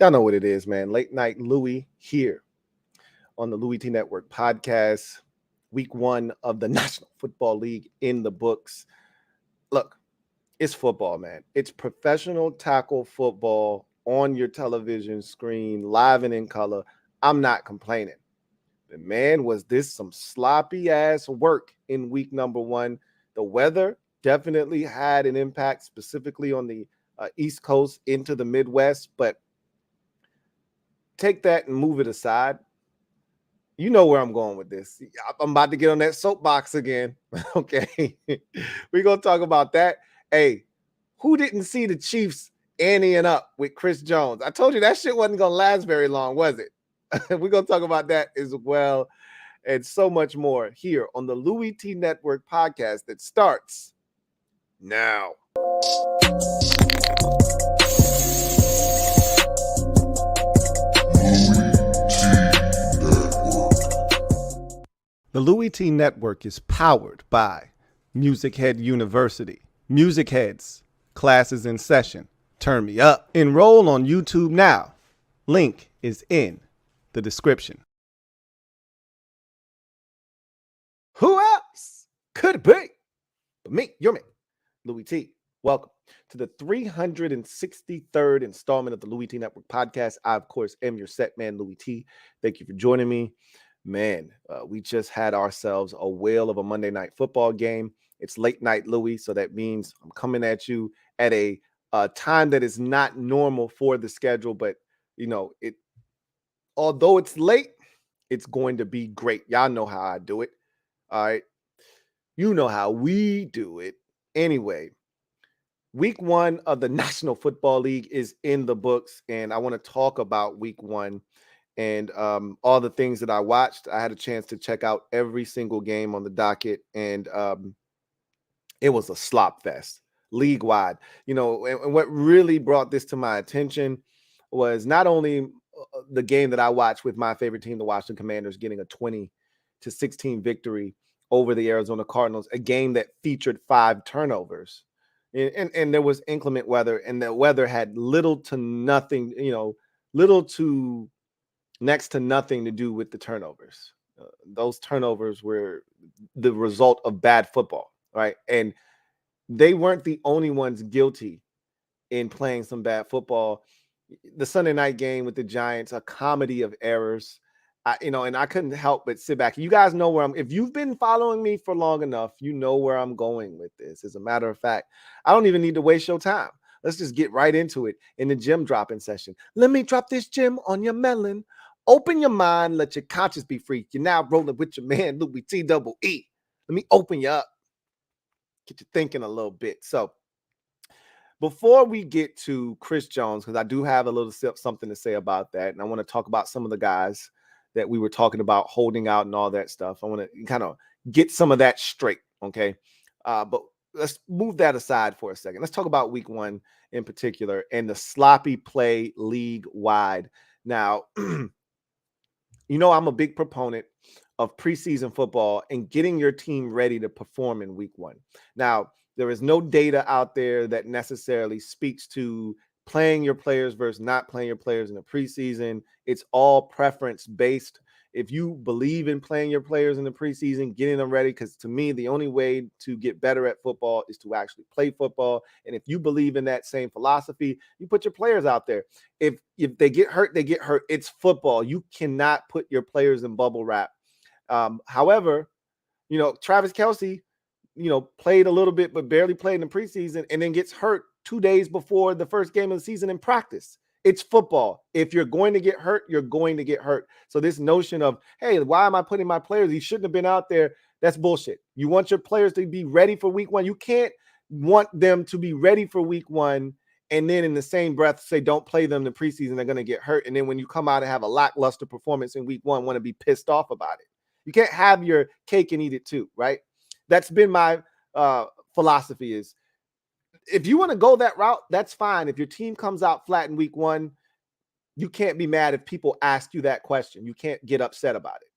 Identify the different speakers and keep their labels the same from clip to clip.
Speaker 1: Y'all know what it is, man. Late night Louie here on the LouieTeeNetwork podcast. Week 1 of the National Football League in the books. Look, it's football, man. It's professional tackle football on your television screen, live and in color. I'm not complaining. But man, was this some sloppy ass work in week number 1. The weather definitely had an impact, specifically on the East Coast into the Midwest, but take that and move it aside. You know where I'm going with this. I'm about to get on that soapbox again. Okay. We're going to talk about that. Hey, who didn't see the Chiefs anteing up with Chris Jones? I told you that shit wasn't going to last very long, was it? We're going to talk about that as well and so much more here on the LouieTeeNetwork podcast that starts now. The Louie T Network is powered by MusicHead University. MusicHeads, classes in session. Turn me up. Enroll on YouTube now. Link is in the description. Who else could it be but me, your man, Louie T? Welcome to the 363rd installment of the Louie T Network podcast. I, of course, am your set man, Louie T. Thank you for joining me. Man, we just had ourselves a whale of a Monday night football game. It's late night, Louie, so that means I'm coming at you at a time that is not normal for the schedule, but you know, although it's late, it's going to be great. Y'all know how I do it. All right. You know how we do it. Anyway, week 1 of the National Football League is in the books, and I want to talk about week 1 and all the things that I watched. I had a chance to check out every single game on the docket, and it was a slop fest league-wide. You know, and what really brought this to my attention was not only the game that I watched with my favorite team, the Washington Commanders, getting a 20-16 victory over the Arizona Cardinals, a game that featured 5 turnovers. And there was inclement weather, and the weather had little to nothing, next to nothing to do with the turnovers. Those turnovers were the result of bad football, right? And they weren't the only ones guilty in playing some bad football. The Sunday night game with the Giants, a comedy of errors. And I couldn't help but sit back. You guys know where if you've been following me for long enough, you know where I'm going with this. As a matter of fact, I don't even need to waste your time. Let's just get right into it in the Gem Droppin Session. Let me drop this gem on your melon. Open your mind, let your conscience be free. You're now rolling with your man, Louie T double E. Let me open you up, get you thinking a little bit. So before we get to Chris Jones, because I do have a little something to say about that, and I want to talk about some of the guys that we were talking about holding out and all that stuff. I want to kind of get some of that straight, okay? But let's move that aside for a second. Let's talk about week 1 in particular and the sloppy play league-wide. Now, you know, I'm a big proponent of preseason football and getting your team ready to perform in week 1. Now, there is no data out there that necessarily speaks to playing your players versus not playing your players in the preseason. It's all preference based. If you believe in playing your players in the preseason, getting them ready, because to me, the only way to get better at football is to actually play football. And if you believe in that same philosophy, you put your players out there. If they get hurt, they get hurt. It's football. You cannot put your players in bubble wrap. However, you know, Travis Kelce, you know, played a little bit, but barely played in the preseason and then gets hurt 2 days before the first game of the season in practice. It's football. If you're going to get hurt, you're going to get hurt. So this notion of, hey, why am I putting my players? He shouldn't have been out there. That's bullshit. You want your players to be ready for week 1. You can't want them to be ready for week 1 and then in the same breath say, don't play them in the preseason. They're going to get hurt. And then when you come out and have a lackluster performance in week 1, want to be pissed off about it. You can't have your cake and eat it too, right? That's been my philosophy is, if you want to go that route, that's fine. If your team comes out flat in week 1, you can't be mad if people ask you that question. You can't get upset about it.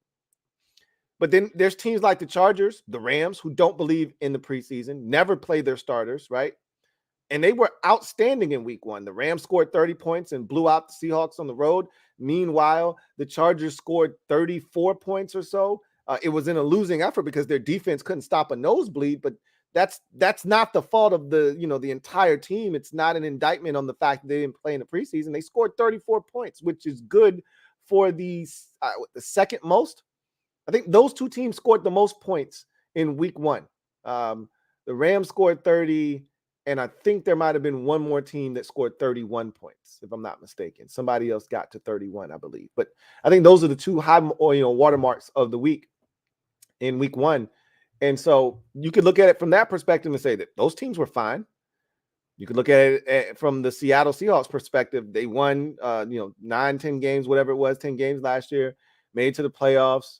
Speaker 1: But then there's teams like the Chargers, the Rams, who don't believe in the preseason, never play their starters, right? And they were outstanding in week 1. The Rams scored 30 points and blew out the Seahawks on the road. Meanwhile, the Chargers scored 34 points or so. It was in a losing effort because their defense couldn't stop a nosebleed, but that's not the fault of the entire team. It's not an indictment on the fact that they didn't play in the preseason. They scored 34 points, which is good for the second most. I think those two teams scored the most points in week 1. The Rams scored 30, and I think there might have been one more team that scored 31 points, if I'm not mistaken. Somebody else got to 31, I believe. But I think those are the two high watermarks of the week in week 1. And so you could look at it from that perspective and say that those teams were fine. You could look at it from the Seattle Seahawks perspective. They won 9, 10 games, whatever it was, 10 games last year, made it to the playoffs.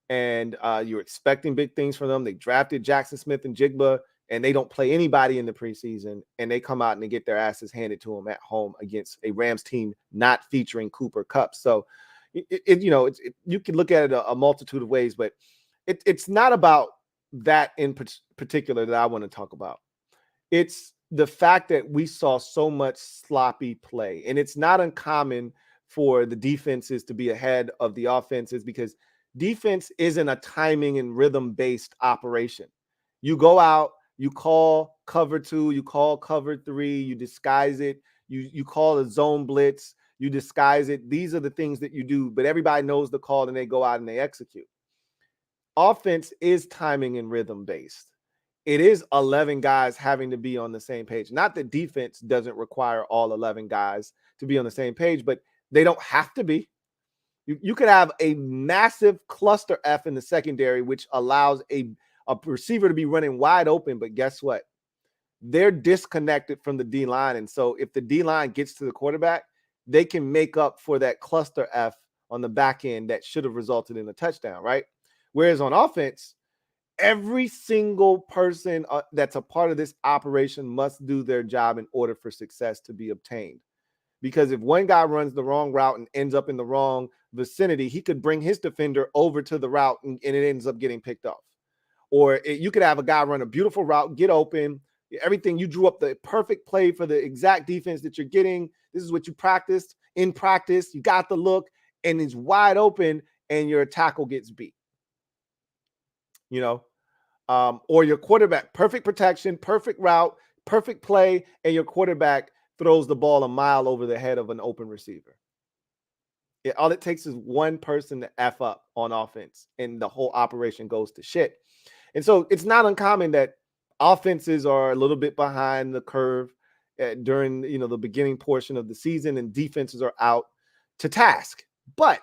Speaker 1: And you're expecting big things from them. They drafted Jackson Smith and Jigba, and they don't play anybody in the preseason, and they come out and they get their asses handed to them at home against a Rams team not featuring Cooper Kupp. So, you can look at it a multitude of ways, but it's not about that in particular that I want to talk about. It's the fact that we saw so much sloppy play, and it's not uncommon for the defenses to be ahead of the offenses because defense isn't a timing and rhythm-based operation. You go out, you call cover 2, you call cover 3, you disguise it, you call a zone blitz, you disguise it. These are the things that you do, but everybody knows the call and they go out and they execute. Offense is timing and rhythm-based. It is 11 guys having to be on the same page. Not that defense doesn't require all 11 guys to be on the same page, but they don't have to be. You could have a massive cluster F in the secondary, which allows a receiver to be running wide open. But guess what? They're disconnected from the D-line. And so if the D-line gets to the quarterback, they can make up for that cluster F on the back end that should have resulted in a touchdown, right? Whereas on offense, every single person that's a part of this operation must do their job in order for success to be obtained. Because if one guy runs the wrong route and ends up in the wrong vicinity, he could bring his defender over to the route and it ends up getting picked off. Or you could have a guy run a beautiful route, get open, everything. You drew up the perfect play for the exact defense that you're getting. This is what you practiced in practice. You got the look and it's wide open and your tackle gets beat. Or your quarterback, perfect protection, perfect route, perfect play, and your quarterback throws the ball a mile over the head of an open receiver. All it takes is one person to F up on offense, and the whole operation goes to shit. And so it's not uncommon that offenses are a little bit behind the curve during the beginning portion of the season, and defenses are out to task. But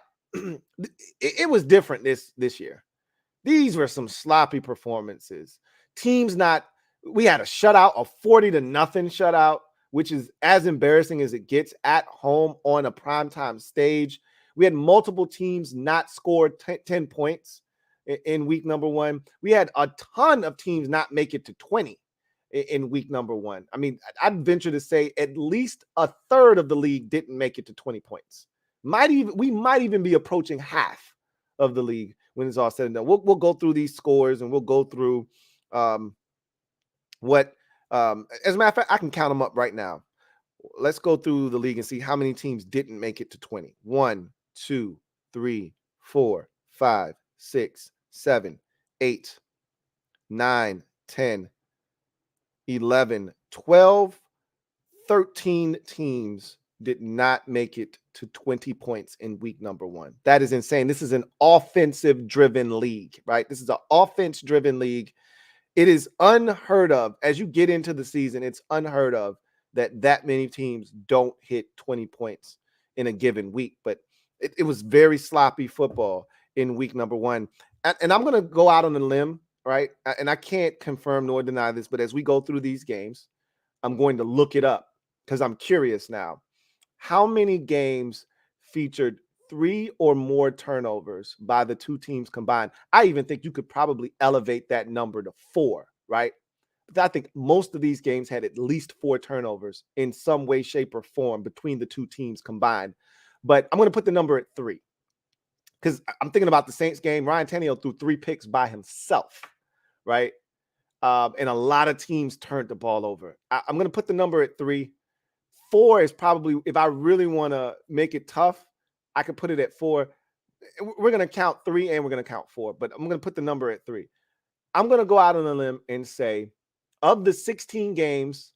Speaker 1: it was different this year. These were some sloppy performances. We had a shutout, a 40-0 shutout, which is as embarrassing as it gets at home on a primetime stage. We had multiple teams not score 10 points in week number 1. We had a ton of teams not make it to 20 in week number 1. I mean, I'd venture to say at least a third of the league didn't make it to 20 points. We might even be approaching half of the league when it's all said and done. We'll go through these scores and we'll go through as a matter of fact, I can count them up right now. Let's go through the league and see how many teams didn't make it to 20. 1, 2, 3, 4, 5, 6, 7, 8, 9, 10, 11, 12, 13 teams did not make it to 20 points in week number 1. That is insane. This is an offensive-driven league, right? This is an offense-driven league. It is unheard of. As you get into the season, it's unheard of that many teams don't hit 20 points in a given week. But it was very sloppy football in week number 1. And I'm going to go out on a limb, right? And I can't confirm nor deny this, but as we go through these games, I'm going to look it up because I'm curious now. How many games featured 3 or more turnovers by the two teams combined? I even think you could probably elevate that number to 4, right? But I think most of these games had at least 4 turnovers in some way, shape, or form between the two teams combined. But I'm going to put the number at 3 because I'm thinking about the Saints game. Ryan Tannehill threw 3 picks by himself, right? and a lot of teams turned the ball over. I'm going to put the number at 3. 4 is probably, if I really want to make it tough, I could put it at 4. We're going to count 3 and we're going to count 4, but I'm going to put the number at 3. I'm going to go out on a limb and say, of the 16 games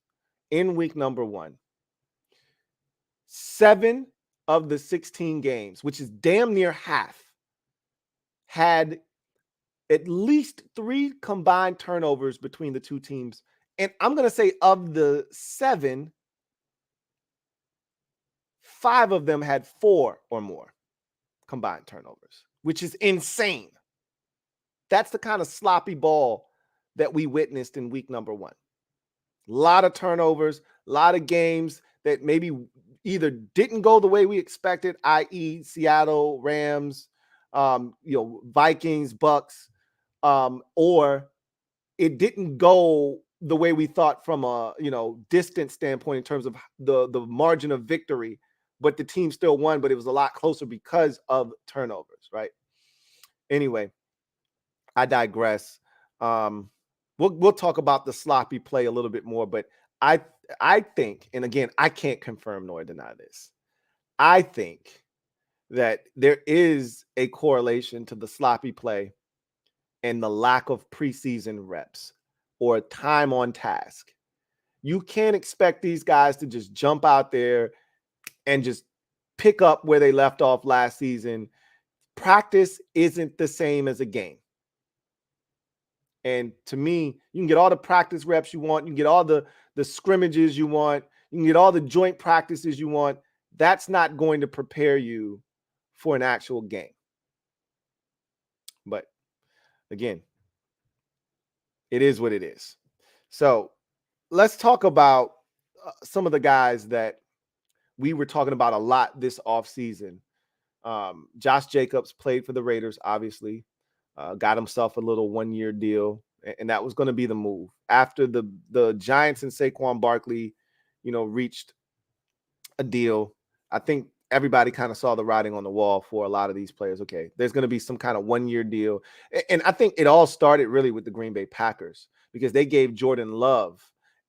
Speaker 1: in week number 1, 7 of the 16 games, which is damn near half, had at least 3 combined turnovers between the two teams. And I'm going to say of the 7, 5 of them had 4 or more combined turnovers, which is insane. That's the kind of sloppy ball that we witnessed in week number 1. A lot of turnovers, a lot of games that maybe either didn't go the way we expected, i.e. Seattle, Rams, Vikings, Bucks, or it didn't go the way we thought from a, distance standpoint in terms of the margin of victory, but the team still won, but it was a lot closer because of turnovers, right? Anyway, I digress. We'll talk about the sloppy play a little bit more, but I think, and again, I can't confirm nor deny this, I think that there is a correlation to the sloppy play and the lack of preseason reps or time on task. You can't expect these guys to just jump out there and just pick up where they left off last season. Practice isn't the same as a game. And to me, you can get all the practice reps you want. You can get all the scrimmages you want. You can get all the joint practices you want. That's not going to prepare you for an actual game. But again, it is what it is. So let's talk about some of the guys that we were talking about a lot this offseason. Josh Jacobs played for the Raiders, obviously. Got himself a little 1-year deal, and that was going to be the move. After the Giants and Saquon Barkley, reached a deal, I think everybody kind of saw the writing on the wall for a lot of these players. Okay, there's going to be some kind of 1-year deal. And I think it all started really with the Green Bay Packers because they gave Jordan Love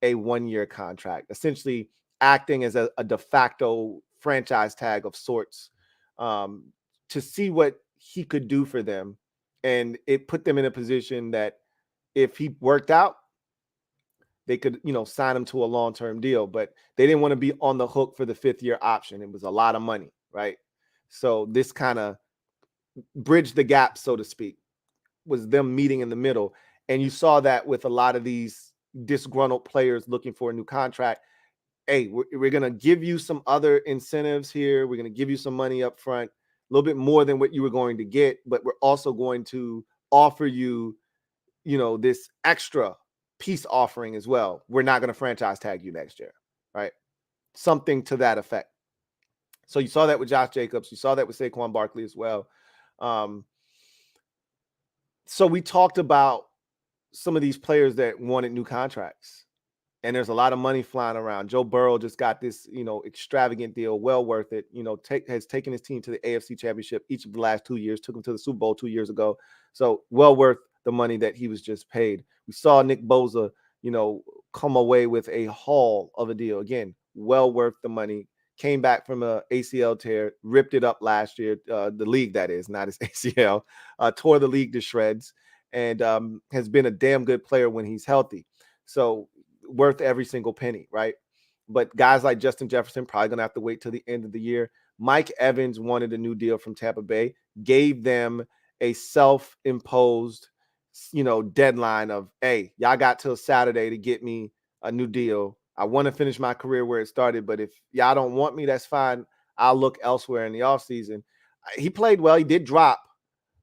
Speaker 1: a 1-year contract, essentially acting as a de facto franchise tag of sorts, to see what he could do for them. And it put them in a position that if he worked out, they could, sign him to a long-term deal, but they didn't want to be on the hook for the 5th-year option. It was a lot of money, right? So this kind of bridged the gap, so to speak, was them meeting in the middle. And you saw that with a lot of these disgruntled players looking for a new contract. Hey, we're going to give you some other incentives here. We're going to give you some money up front, a little bit more than what you were going to get, but we're also going to offer you, this extra peace offering as well. We're not going to franchise tag you next year, right? Something to that effect. So you saw that with Josh Jacobs. You saw that with Saquon Barkley as well. So we talked about some of these players that wanted new contracts. And there's a lot of money flying around. Joe Burrow just got this, extravagant deal, well worth it. Has taken his team to the AFC Championship each of the last 2 years, took him to the Super Bowl 2 years ago. So well worth the money that he was just paid. We saw Nick Bosa, come away with a haul of a deal. Again, well worth the money. Came back from a ACL tear, ripped it up last year. The league, that is, not his ACL. Tore the league to shreds, and has been a damn good player when he's healthy. So worth every single penny, right? But guys like Justin Jefferson probably going to have to wait till the end of the year. Mike Evans wanted a new deal from Tampa Bay, gave them a self-imposed, deadline of, hey, y'all got till Saturday to get me a new deal. I want to finish my career where it started, but if y'all don't want me, that's fine. I'll look elsewhere in the offseason. He played well. He did drop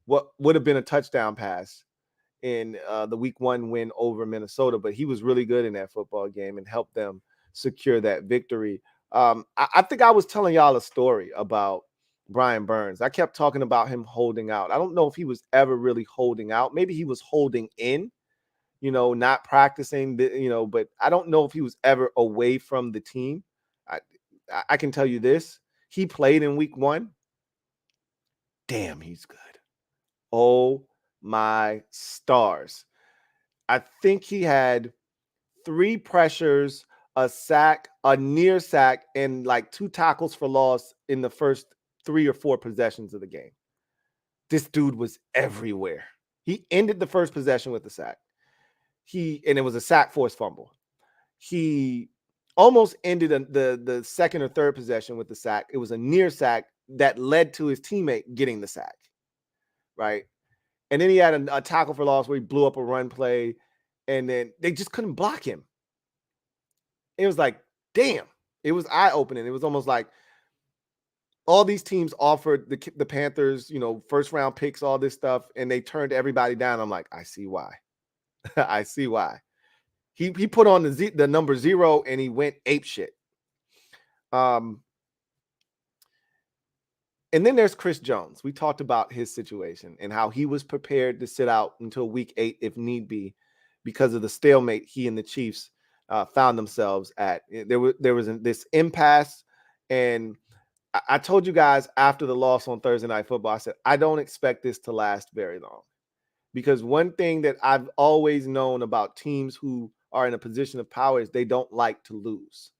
Speaker 1: what would have been a touchdown pass in the week 1 win over Minnesota, but he was really good in that football game and helped them secure that victory. I think I was telling y'all a story about Brian Burns. I kept talking about him holding out. I don't know if he was ever really holding out. Maybe he was holding in, not practicing, but I don't know if he was ever away from the team. I can tell you this. He played in week 1. Damn, he's good. Oh, my stars. I think he had 3 pressures, a sack, a near sack, and like 2 tackles for loss in the first 3 or 4 possessions of the game. This dude was everywhere. He ended the first possession with a sack. And it was a sack forced fumble. He almost ended the second or third possession with the sack. It was a near sack that led to his teammate getting the sack, right? And then he had a tackle for loss where he blew up a run play, and then they just couldn't block him. It was like, damn. It was eye-opening. It was almost like all these teams offered the Panthers, first round picks, all this stuff, and they turned everybody down. I'm like, I see why. I see why. He put on the number 0 and he went ape shit. And then there's Chris Jones. We talked about his situation and how he was prepared to sit out until week 8 if need be because of the stalemate he and the Chiefs found themselves at. There was this impasse, and I told you guys after the loss on Thursday Night Football, I said, I don't expect this to last very long. Because one thing that I've always known about teams who are in a position of power is they don't like to lose.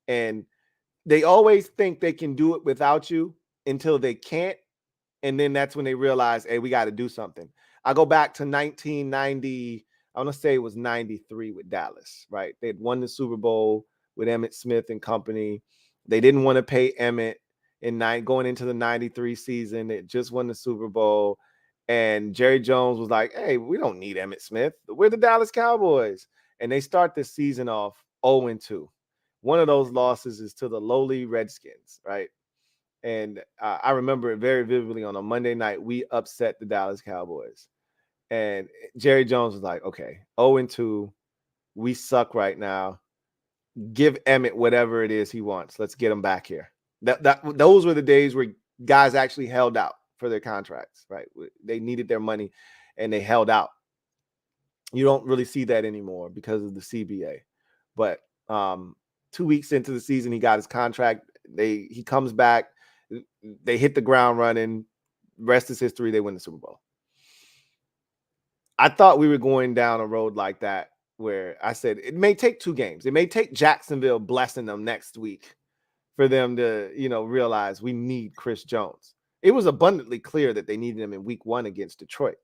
Speaker 1: And they always think they can do it without you until they can't. And then that's when they realize, hey, we got to do something. I go back to 1990, I want to say it was 93 with Dallas, right? They had won the Super Bowl with Emmitt Smith and company. They didn't want to pay Emmitt going into the 93 season. They just won the Super Bowl. And Jerry Jones was like, hey, we don't need Emmitt Smith. We're the Dallas Cowboys. And they start this season off 0-2. One of those losses is to the lowly Redskins, right? And I remember it very vividly. On a Monday night, we upset the Dallas Cowboys. And Jerry Jones was like, okay, 0-2. We suck right now. Give Emmitt whatever it is he wants. Let's get him back here. Those were the days where guys actually held out for their contracts, right? They needed their money and they held out. You don't really see that anymore because of the CBA. But 2 weeks into the season, he got his contract. He comes back. They hit the ground running. Rest is history. They win the Super Bowl. I thought we were going down a road like that where I said it may take 2 games. It may take Jacksonville blessing them next week for them to, realize we need Chris Jones. It was abundantly clear that they needed him in week 1 against Detroit.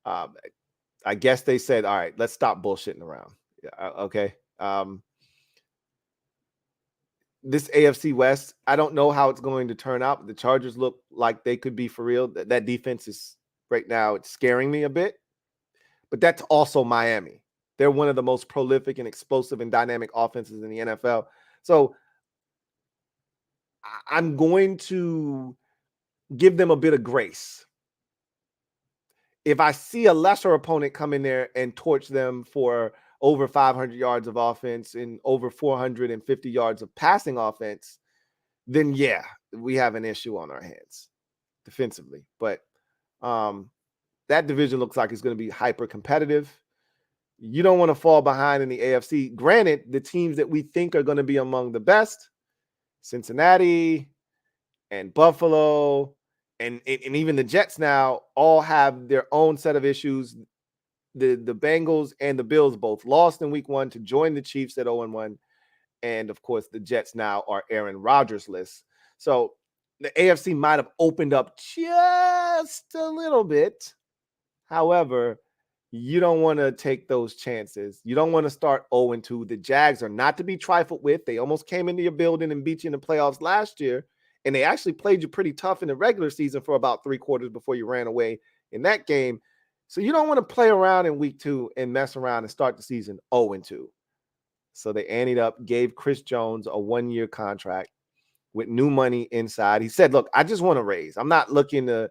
Speaker 1: I guess they said, all right, let's stop bullshitting around. Okay. This AFC West, I don't know how it's going to turn out. The Chargers look like they could be for real. That defense is right now, it's scaring me a bit. But that's also Miami. They're one of the most prolific and explosive and dynamic offenses in the NFL. So I'm going to give them a bit of grace. If I see a lesser opponent come in there and torch them for over 500 yards of offense and over 450 yards of passing offense, then yeah, we have an issue on our hands defensively. But that division looks like it's going to be hyper competitive. You don't want to fall behind in the AFC. Granted, the teams that we think are going to be among the best, Cincinnati and Buffalo and even the Jets now, all have their own set of issues. The Bengals and the Bills both lost in week 1 to join the Chiefs at 0-1. And of course, the Jets now are Aaron Rodgers-less. So the AFC might have opened up just a little bit. However, you don't want to take those chances. You don't want to start 0-2. The Jags are not to be trifled with. They almost came into your building and beat you in the playoffs last year. And they actually played you pretty tough in the regular season for about 3 quarters before you ran away in that game. So you don't want to play around in week 2 and mess around and start the season 0-2. So they anteed up, gave Chris Jones a 1-year contract with new money inside. He said, look, I just want to raise. I'm not looking to,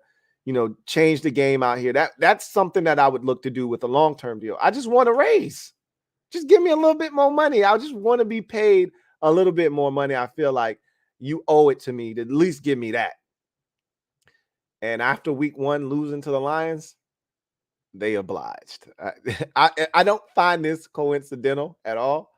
Speaker 1: change the game out here. That's something that I would look to do with a long-term deal. I just want to raise. Just give me a little bit more money. I just want to be paid a little bit more money. I feel like you owe it to me to at least give me that. And after week 1 losing to the Lions, they obliged. I don't find this coincidental at all.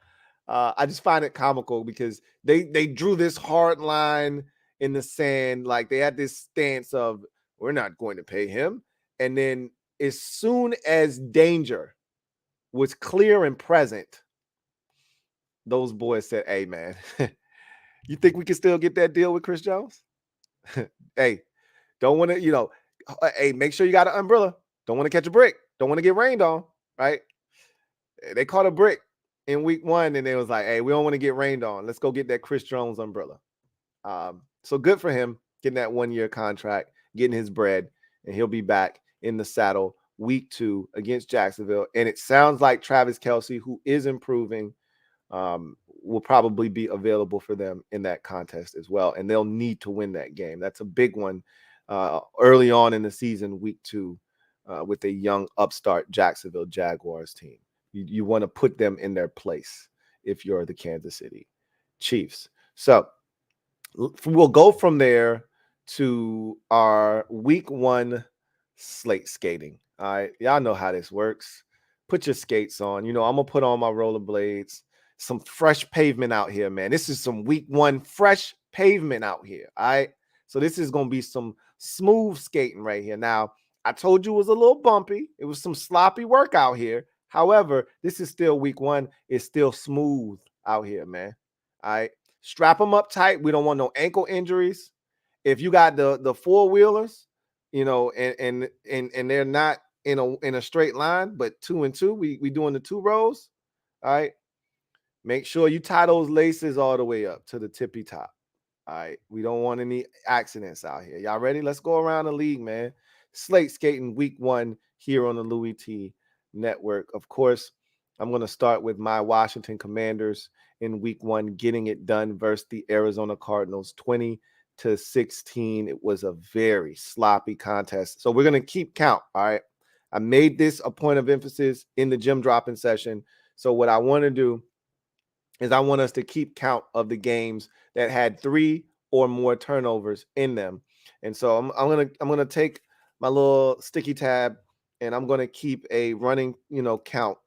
Speaker 1: I just find it comical because they drew this hard line in the sand. Like they had this stance of, we're not going to pay him. And then as soon as danger was clear and present, those boys said, hey, man, you think we can still get that deal with Chris Jones? Hey, don't want to, hey, make sure you got an umbrella. Don't want to catch a brick. Don't want to get rained on, right? They caught a brick in week 1, and they was like, hey, we don't want to get rained on. Let's go get that Chris Jones umbrella. So good for him getting that 1-year contract, getting his bread, and he'll be back in the saddle week 2 against Jacksonville. And it sounds like Travis Kelce, who is improving, will probably be available for them in that contest as well. And they'll need to win that game. That's a big one early on in the season, week 2, with a young upstart Jacksonville Jaguars team. You want to put them in their place if you're the Kansas City Chiefs. So we'll go from there to our week 1 slate skating. All right. Y'all know how this works. Put your skates on. I'm going to put on my rollerblades. Some fresh pavement out here, man. This is some week 1 fresh pavement out here. All right. So this is going to be some smooth skating right here. Now, I told you it was a little bumpy. It was some sloppy work out here. However, this is still week 1. It's still smooth out here, man. All right. Strap them up tight. We don't want no ankle injuries. If you got the four-wheelers, and they're not in a straight line, but 2 and 2, we doing the 2 rows. All right. Make sure you tie those laces all the way up to the tippy top. All right. We don't want any accidents out here. Y'all ready? Let's go around the league, man. Slate skating week 1 here on the Louie T Network. Of course, I'm going to start with my Washington Commanders in week 1, getting it done versus the Arizona Cardinals, 20-16. It was a very sloppy contest. So we're going to keep count. All right. I made this a point of emphasis in the Gem Droppin Session. So what I want to do is I want us to keep count of the games that had 3 or more turnovers in them. And so I'm gonna take my little sticky tab, and I'm gonna keep a running count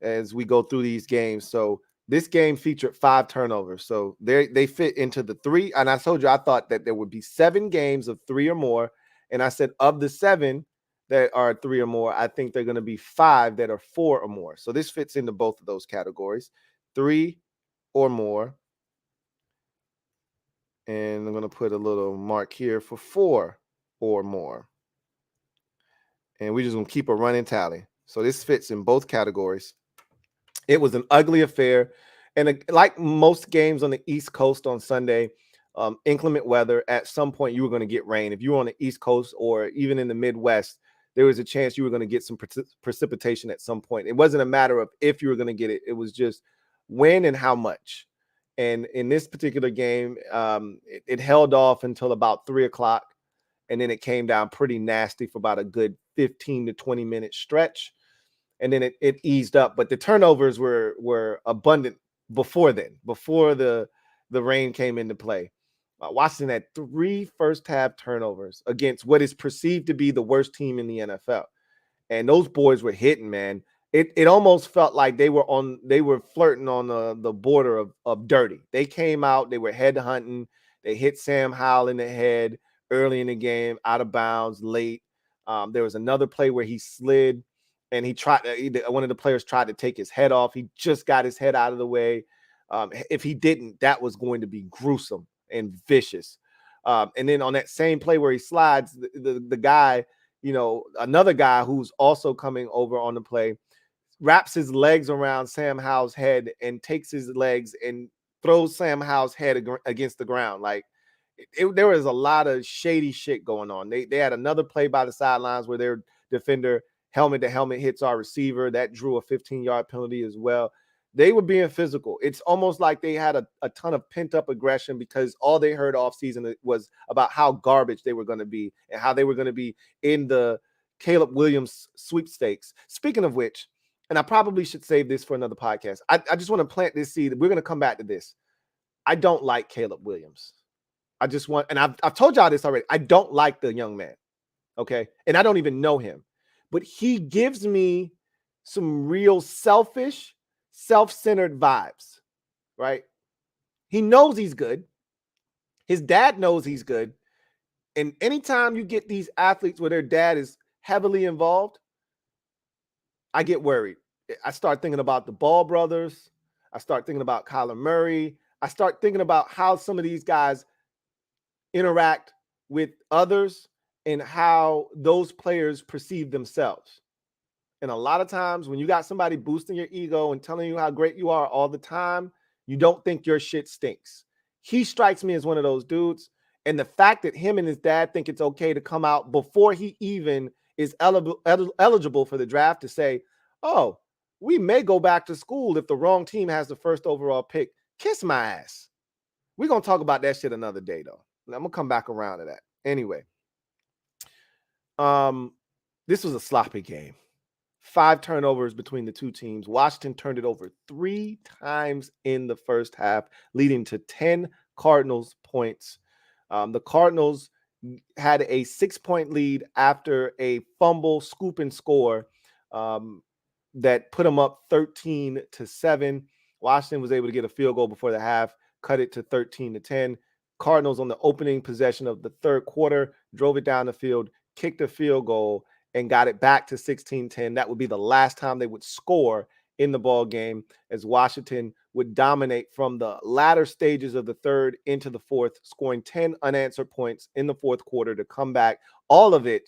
Speaker 1: as we go through these games. So this game featured 5 turnovers. So they fit into the 3. And I told you I thought that there would be 7 games of 3 or more. And I said of the 7 that are 3 or more, I think they're going to be 5 that are 4 or more. So this fits into both of those categories. 3 or more. And I'm going to put a little mark here for 4 or more. And we're just going to keep a running tally. So this fits in both categories. It was an ugly affair. And like most games on the East Coast on Sunday, inclement weather, at some point you were going to get rain. If you were on the East Coast or even in the Midwest, there was a chance you were going to get some precipitation at some point. It wasn't a matter of if you were going to get it. It was just when and how much. And in this particular game, it held off until about 3 o'clock. And then it came down pretty nasty for about a good 15 to 20 minute stretch. And then it eased up. But the turnovers were abundant before then, before the rain came into play. Washington had 3 first-half turnovers against what is perceived to be the worst team in the NFL. And those boys were hitting, man. It almost felt like they were flirting on the border of dirty. They came out, they were head hunting. They hit Sam Howell in the head early in the game, out of bounds, late. There was another play where he slid, and one of the players tried to take his head off. He just got his head out of the way. If he didn't, that was going to be gruesome and vicious. And then on that same play where he slides, the guy, another guy who's also coming over on the play, wraps his legs around Sam Howell's head and takes his legs and throws Sam Howell's head against the ground. Like there was a lot of shady shit going on. They had another play by the sidelines where their defender helmet to helmet hits our receiver. That drew a 15-yard penalty as well. They were being physical. It's almost like they had a ton of pent-up aggression because all they heard off season was about how garbage they were going to be and how they were going to be in the Caleb Williams sweepstakes. Speaking of which, and I probably should save this for another podcast. I just want to plant this seed. We're going to come back to this. I don't like Caleb Williams. I just want, and I've told y'all this already. I don't like the young man. Okay. And I don't even know him, but he gives me some real selfish, self-centered vibes, right? He knows he's good. His dad knows he's good. And anytime you get these athletes where their dad is heavily involved, I get worried I start thinking about the Ball brothers. I start thinking about Kyler Murray. I start thinking about how some of these guys interact with others and how those players perceive themselves. And a lot of times when you got somebody boosting your ego and telling you how great you are all the time, you don't think your shit stinks. He strikes me as one of those dudes. And the fact that him and his dad think it's okay to come out before he even is eligible for the draft to say, oh, we may go back to school if the wrong team has the first overall pick. Kiss my ass. We're going to talk about that shit another day, though. I'm going to come back around to that. Anyway, this was a sloppy game. 5 turnovers between the two teams. Washington turned it over 3 times in the first half, leading to 10 Cardinals points. The Cardinals had a 6-point lead after a fumble, scoop, and score that put them up 13-7. Washington was able to get a field goal before the half, cut it to 13-10. Cardinals on the opening possession of the third quarter drove it down the field, kicked a field goal, and got it back to 16-10. That would be the last time they would score in the ball game, as Washington would dominate from the latter stages of the third into the fourth, scoring 10 unanswered points in the fourth quarter to come back. All of it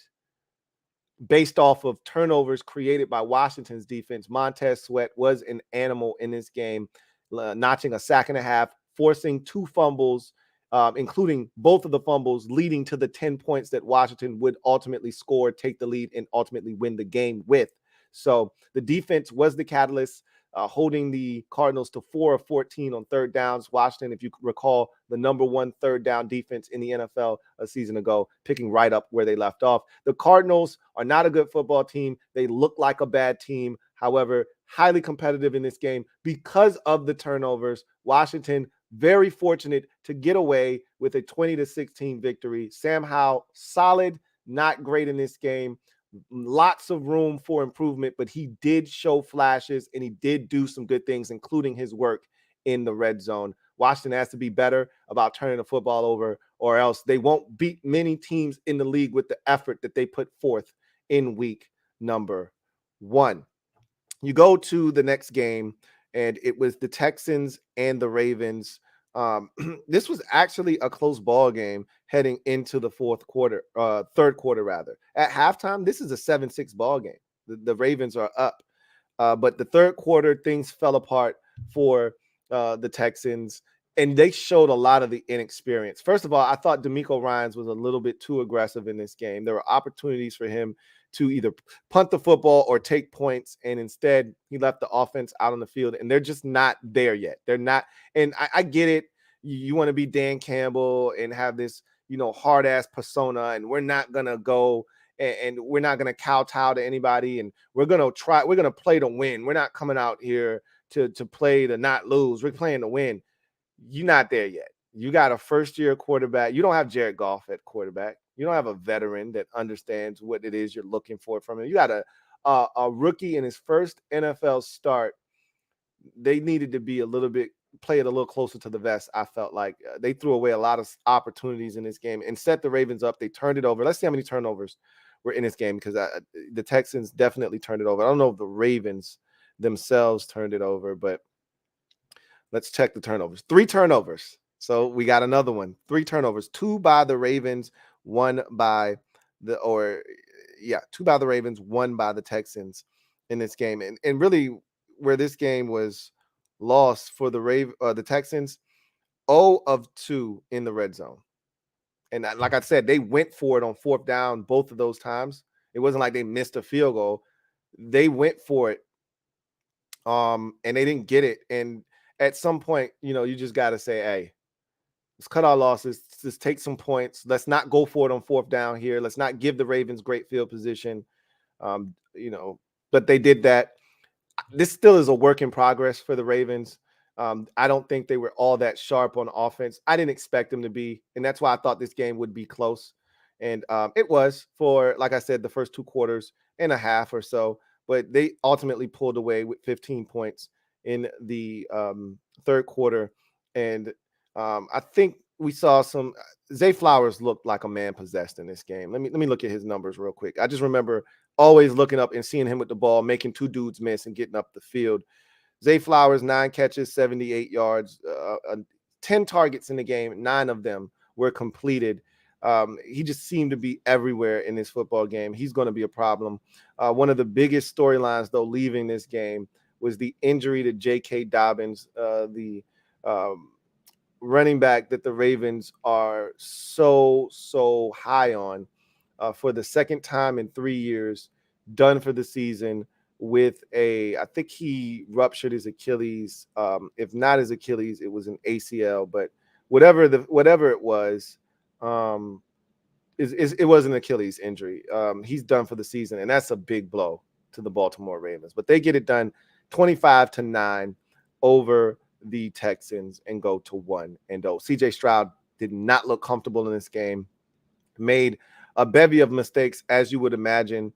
Speaker 1: based off of turnovers created by Washington's defense. Montez Sweat was an animal in this game, notching a sack and a half, forcing 2 fumbles, including both of the fumbles, leading to the 10 points that Washington would ultimately score, take the lead, and ultimately win the game with. So the defense was the catalyst, holding the Cardinals to 4 of 14 on third downs. Washington, if you recall, the number 1 third down defense in the NFL a season ago, picking right up where they left off. The Cardinals are not a good football team. They look like a bad team. However, highly competitive in this game because of the turnovers. Washington very fortunate to get away with a 20-16 victory. Sam Howell, solid, not great in this game. Lots of room for improvement, but he did show flashes and he did do some good things, including his work in the red zone. Washington has to be better about turning the football over, or else they won't beat many teams in the league with the effort that they put forth in week number 1. You go to the next game, and it was the Texans and the Ravens. This was actually a close ball game heading into the third quarter rather. At halftime, this is a 7-6 ball game. The Ravens are up. But the third quarter, things fell apart for the Texans, and they showed a lot of the inexperience. First of all, I thought DeMeco Ryans was a little bit too aggressive in this game. There were opportunities for him to either punt the football or take points, and instead he left the offense out on the field, and they're just not there yet. They're not, and I get it. You want to be Dan Campbell and have this, hard-ass persona, and we're not going to go and we're not going to kowtow to anybody, and we're going to play to win. We're not coming out here to play to not lose. We're playing to win. You're not there yet. You got a first-year quarterback. You don't have Jared Goff at quarterback. You don't have a veteran that understands what it is you're looking for from him. You got a rookie in his first NFL start. They needed to be play it a little closer to the vest. I felt like they threw away a lot of opportunities in this game and set the Ravens up. They turned it over. Let's see how many turnovers were in this game, because the Texans definitely turned it over. I don't know if the Ravens themselves turned it over, but let's check the turnovers. 3 turnovers. So we got another one. 3 turnovers. 2 by the Ravens, 1 by 2 by the Ravens, 1 by the Texans in this game. And really where this game was lost for the Texans, 0 of 2 in the red zone. And like I said, they went for it on fourth down both of those times. It wasn't like they missed a field goal. They went for it, and they didn't get it. And at some point, you just got to say, hey, let's cut our losses. Let's take some points. Let's not go for it on fourth down here. Let's not give the Ravens great field position. But they did that. This still is a work in progress for the Ravens. I don't think they were all that sharp on offense. I didn't expect them to be, and that's why I thought this game would be close. And it was for, like I said, the first 2 quarters and a half or so. But they ultimately pulled away with 15 points in the third quarter. And I think we saw some Zay Flowers looked like a man possessed in this game. Let me look at his numbers real quick. I just remember always looking up and seeing him with the ball, making two dudes miss and getting up the field. Zay Flowers, 9 catches, 78 yards, 10 targets in the game. 9 of them were completed. He just seemed to be everywhere in this football game. He's going to be a problem. One of the biggest storylines, though, leaving this game was the injury to J.K. Dobbins, the running back that the Ravens are so high on, for the second time in 3 years, done for the season with I think he ruptured his Achilles. If not his Achilles, it was an ACL, but whatever it was, it was an Achilles injury. He's done for the season, and that's a big blow to the Baltimore Ravens. But they get it done 25-9 over the Texans and go to 1-0. CJ Stroud did not look comfortable in this game, made a bevy of mistakes, as you would imagine.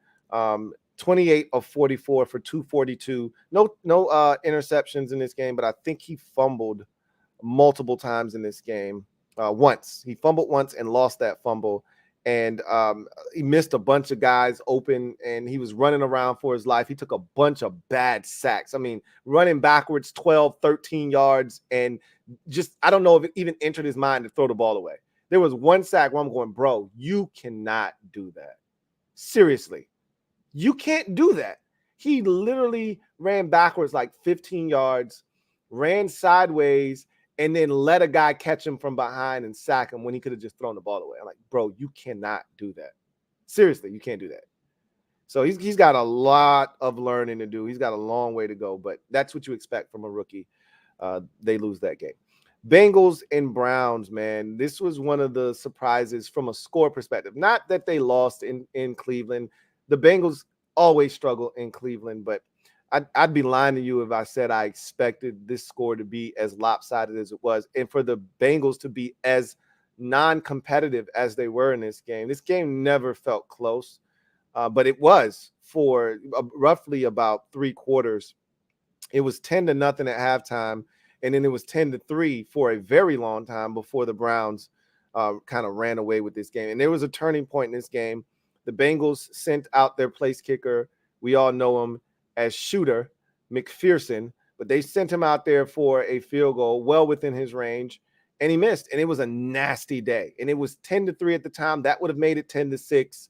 Speaker 1: 28 of 44 for 242. No interceptions in this game, but I think he fumbled multiple times in this game. Once. He fumbled once and lost that fumble. And he missed a bunch of guys open, and he was running around for his life. He took a bunch of bad sacks. I mean, running backwards 12, 13 yards, and just, I don't know if it even entered his mind to throw the ball away. There was one sack where I'm going, bro, you cannot do that. Seriously. You can't do that. He literally ran backwards like 15 yards, ran sideways, and then let a guy catch him from behind and sack him when he could have just thrown the ball away. I'm like, bro, you cannot do that. Seriously, you can't do that. So he's got a lot of learning to do. He's got a long way to go, but that's what you expect from a rookie. They lose that game. Bengals and Browns, man. This was one of the surprises from a score perspective. Not that they lost in Cleveland. The Bengals always struggle in Cleveland, but I'd be lying to you if I said I expected this score to be as lopsided as it was, and for the Bengals to be as non-competitive as they were in this game. This game never felt close, but it was for roughly about 3 quarters. It was 10-0 at halftime, and then it was 10-3 for a very long time before the Browns kind of ran away with this game. And there was a turning point in this game. The Bengals sent out their place kicker. We all know him as Shooter McPherson, but they sent him out there for a field goal well within his range, and he missed. And it was a nasty day. And it was 10-3 at the time. That would have made it 10-6,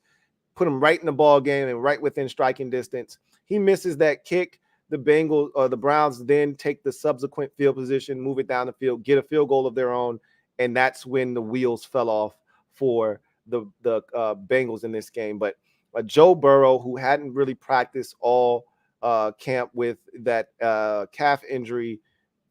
Speaker 1: put him right in the ball game and right within striking distance. He misses that kick. The Browns then take the subsequent field position, move it down the field, get a field goal of their own, and that's when the wheels fell off for the Bengals in this game. But Joe Burrow, who hadn't really practiced all camp with that calf injury,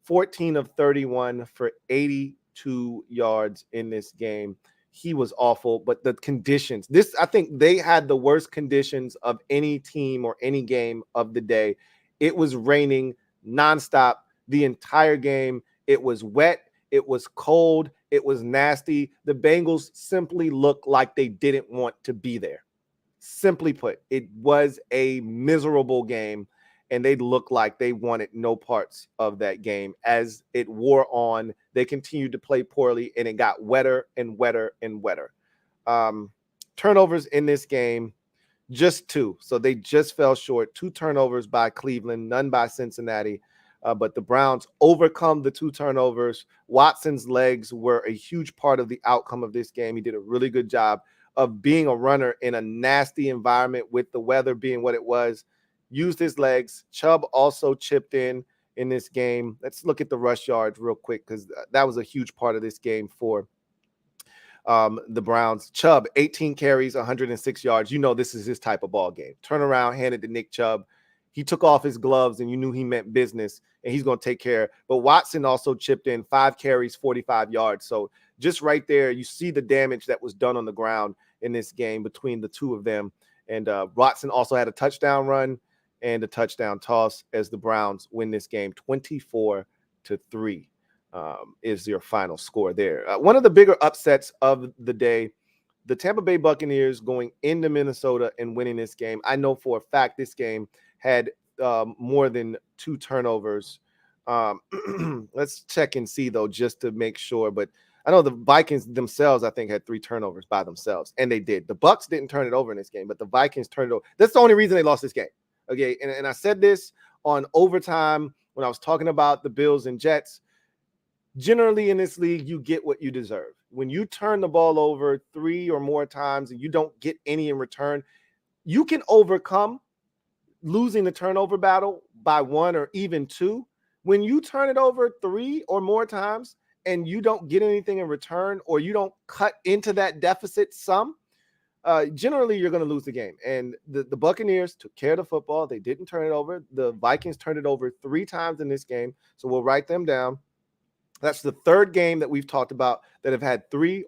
Speaker 1: 14 of 31 for 82 yards in this game. He was awful, but the conditions, I think they had the worst conditions of any team or any game of the day. It was raining nonstop the entire game. It was wet. It was cold. It was nasty. The Bengals simply looked like they didn't want to be there. Simply put, it was a miserable game, and they looked like they wanted no parts of that game. As it wore on, they continued to play poorly, and it got wetter and wetter and wetter. Turnovers in this game, just 2. So they just fell short. 2 turnovers by Cleveland, none by Cincinnati. But the Browns overcome the 2 turnovers. Watson's legs were a huge part of the outcome of this game. He did a really good job of being a runner in a nasty environment with the weather being what it was. Used his legs. Chubb also chipped in this game. Let's look at the rush yards real quick, because that was a huge part of this game for the Browns. Chubb, 18 carries, 106 yards. You know this is his type of ball game. Turn around, hand it to Nick Chubb. He took off his gloves, and you knew he meant business, and he's going to take care. But Watson also chipped in 5 carries, 45 yards. So just right there, you see the damage that was done on the ground in this game between the 2 of them. And Watson also had a touchdown run and a touchdown toss as the Browns win this game 24-3 is your final score there. One of the bigger upsets of the day, the Tampa Bay Buccaneers going into Minnesota and winning this game. I know for a fact this game had more than 2 turnovers. Let's check and see, though, just to make sure. But I know the Vikings themselves, I think, had 3 turnovers by themselves, and they did. The Bucs didn't turn it over in this game, but the Vikings turned it over. That's the only reason they lost this game. Okay, and I said this on overtime when I was talking about the Bills and Jets. Generally in this league, you get what you deserve. When you turn the ball over 3 or more times and you don't get any in return, you can overcome losing the turnover battle by 1 or even 2. When you turn it over 3 or more times and you don't get anything in return, or you don't cut into that deficit some, generally you're going to lose the game. And the Buccaneers took care of the football. They didn't turn it over. The Vikings turned it over 3 times in this game. So we'll write them down. That's the 3rd game that we've talked about that have had 3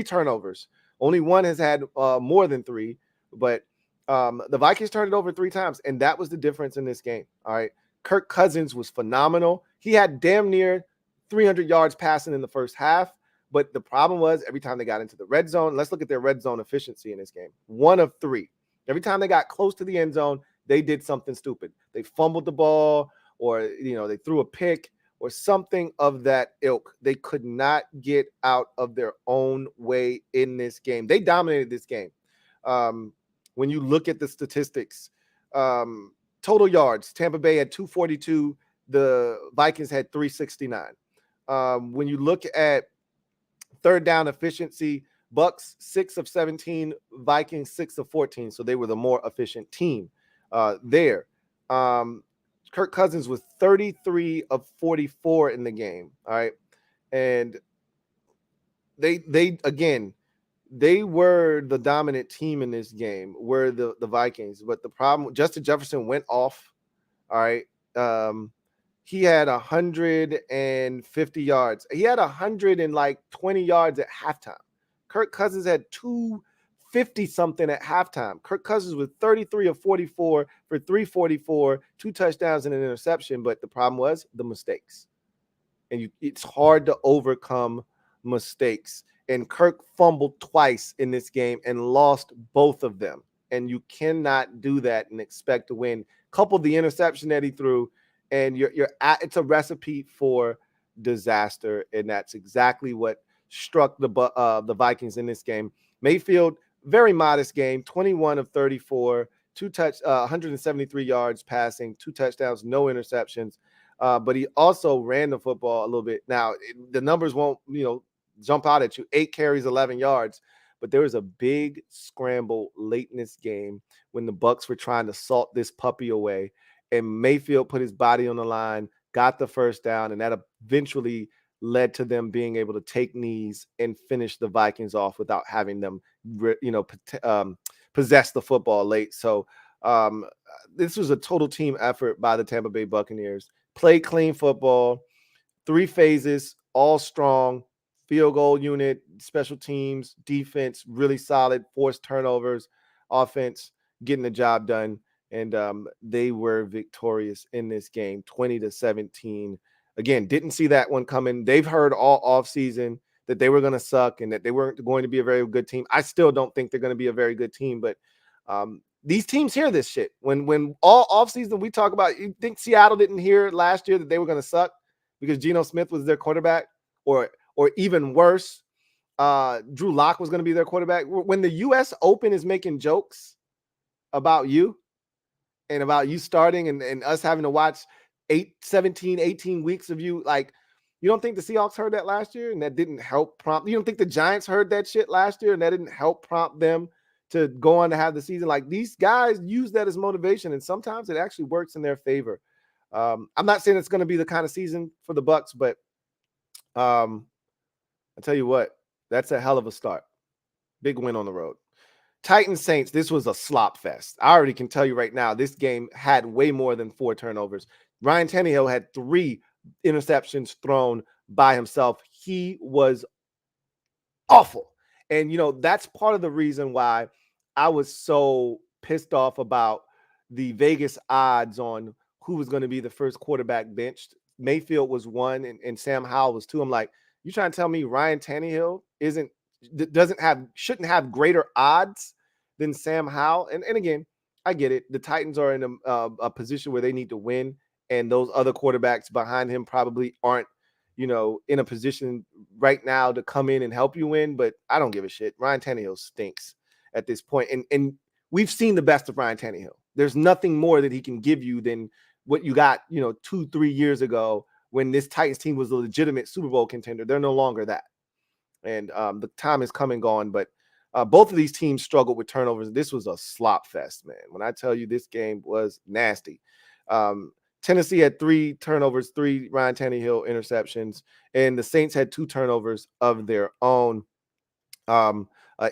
Speaker 1: turnovers. Only one has had more than 3, but the Vikings turned it over 3 times, and that was the difference in this game. All right. Kirk Cousins was phenomenal. He had damn near 300 yards passing in the first half, but the problem was every time they got into the red zone, let's look at their red zone efficiency in this game. 1 of 3. Every time they got close to the end zone, they did something stupid. They fumbled the ball, or they threw a pick, or something of that ilk. They could not get out of their own way in this game. They dominated this game. When you look at the statistics, total yards, Tampa Bay had 242. The Vikings had 369. When you look at third down efficiency, Bucs 6 of 17, Vikings 6 of 14. So they were the more efficient team there. Kirk Cousins was 33 of 44 in the game. All right. And they were the dominant team in this game, were the Vikings. But the problem, Justin Jefferson went off. All right. He had 150 yards. He had 120 yards at halftime. Kirk Cousins had 250-something at halftime. Kirk Cousins was 33 of 44 for 344, 2 touchdowns and an interception. But the problem was the mistakes. And it's hard to overcome mistakes. And Kirk fumbled twice in this game and lost both of them. And you cannot do that and expect to win. Couple the interception that he threw, and it's a recipe for disaster. And that's exactly what struck the Vikings in this game. Mayfield, very modest game, 21 of 34, 173 yards passing, 2 touchdowns, no interceptions. But he also ran the football a little bit. Now, the numbers won't, jump out at you. 8 carries, 11 yards. But there was a big scramble late in this game when the Bucs were trying to salt this puppy away. And Mayfield put his body on the line, got the first down, and that eventually led to them being able to take knees and finish the Vikings off without having them, possess the football late. So this was a total team effort by the Tampa Bay Buccaneers. Play clean football, 3 phases, all strong. Field goal unit, special teams, defense, really solid. Forced turnovers, offense, getting the job done. And they were victorious in this game, 20-17. Again, didn't see that one coming. They've heard all offseason that they were going to suck and that they weren't going to be a very good team. I still don't think they're going to be a very good team, but these teams hear this shit. When all offseason we talk about, you think Seattle didn't hear last year that they were going to suck because Geno Smith was their quarterback, or even worse, Drew Lock was going to be their quarterback. When the U.S. Open is making jokes about you and about you starting and us having to watch 17, 18 weeks of you, you don't think the Seahawks heard that last year and that didn't help prompt? You don't think the Giants heard that shit last year and that didn't help prompt them to go on to have the season? These guys use that as motivation, and sometimes it actually works in their favor. I'm not saying it's going to be the kind of season for the Bucs, but I tell you what, that's a hell of a start. Big win on the road. Titans Saints, this was a slop fest. I already can tell you right now, this game had way more than 4 turnovers. Ryan Tannehill had 3 interceptions thrown by himself. He was awful. And, that's part of the reason why I was so pissed off about the Vegas odds on who was going to be the first quarterback benched. Mayfield was 1 and Sam Howell was 2. I'm like, you trying to tell me Ryan Tannehill shouldn't have greater odds than Sam Howell? And again, I get it. The Titans are in a position where they need to win, and those other quarterbacks behind him probably aren't, in a position right now to come in and help you win, but I don't give a shit. Ryan Tannehill stinks at this point. And we've seen the best of Ryan Tannehill. There's nothing more that he can give you than what you got, 2-3 years ago when this Titans team was a legitimate Super Bowl contender. They're no longer that. And the time has come and gone, but both of these teams struggled with turnovers. This was a slop fest, man. When I tell you this game was nasty. Tennessee had 3 turnovers, 3 Ryan Tannehill interceptions, and the Saints had 2 turnovers of their own.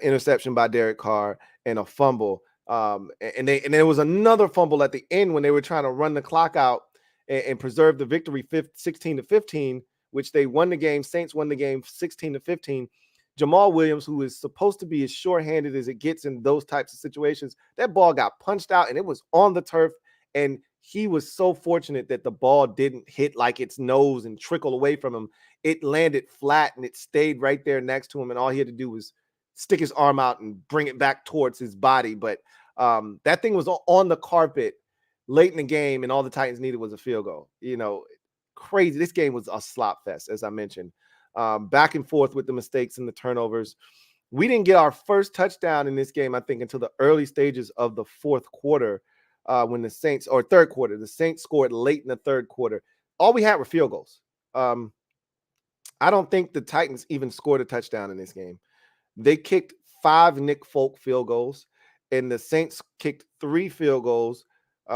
Speaker 1: Interception by Derek Carr and a fumble. And there was another fumble at the end when they were trying to run the clock out and preserve the victory 16-15, which they won the game. Saints won the game 16-15. Jamal Williams, who is supposed to be as short-handed as it gets in those types of situations, that ball got punched out and it was on the turf. And he was so fortunate that the ball didn't hit like its nose and trickle away from him. It landed flat and it stayed right there next to him. And all he had to do was stick his arm out and bring it back towards his body. But that thing was on the carpet late in the game, and all the Titans needed was a field goal. Crazy. This game was a slop fest, as I mentioned. Back and forth with the mistakes and the turnovers. We didn't get our first touchdown in this game, I think, until the early stages of the fourth quarter when the Saints, or third quarter, the Saints scored late in the third quarter. All we had were field goals. I don't think the Titans even scored a touchdown in this game. They kicked 5 Nick Folk field goals, and the Saints kicked 3 field goals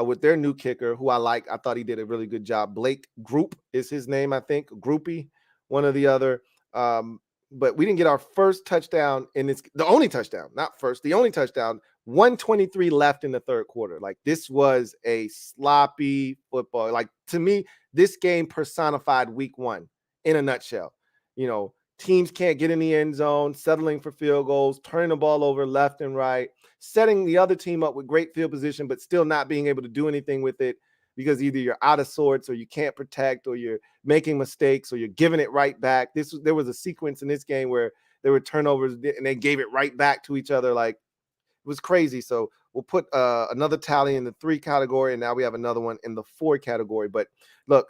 Speaker 1: with their new kicker, who I like. I thought he did a really good job. Blake Group is his name, I think. Groupie, one or the other. But we didn't get our first touchdown in this. The only touchdown, not first, the only touchdown. 1:23 left in the third quarter. Like, this was a sloppy football. Like, to me, this game personified week 1 in a nutshell. Teams can't get in the end zone, settling for field goals, turning the ball over left and right, setting the other team up with great field position, but still not being able to do anything with it because either you're out of sorts or you can't protect or you're making mistakes or you're giving it right back. There was a sequence in this game where there were turnovers and they gave it right back to each other. Like, it was crazy. So we'll put another tally in the 3 category, and now we have another one in the 4 category. But look,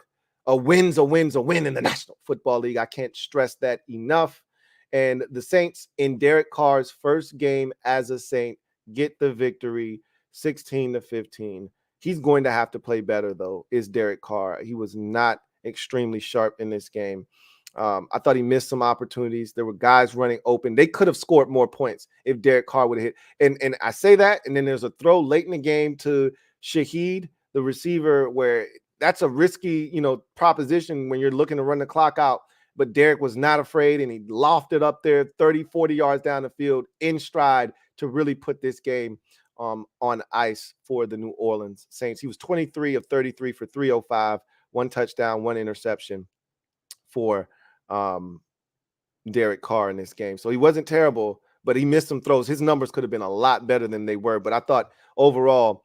Speaker 1: a win's a win in the National Football League. I can't stress that enough. And the Saints, in Derek Carr's first game as a Saint, get the victory 16-15. He's going to have to play better, though, is Derek Carr. He was not extremely sharp in this game. I thought he missed some opportunities. There were guys running open. They could have scored more points if Derek Carr would have hit. And I say that, and then there's a throw late in the game to Shaheed, the receiver, where that's a risky, proposition when you're looking to run the clock out. But Derek was not afraid, and he lofted up there 30, 40 yards down the field in stride to really put this game on ice for the New Orleans Saints. He was 23 of 33 for 305, 1 touchdown, 1 interception for Derek Carr in this game. So he wasn't terrible, but he missed some throws. His numbers could have been a lot better than they were. But I thought overall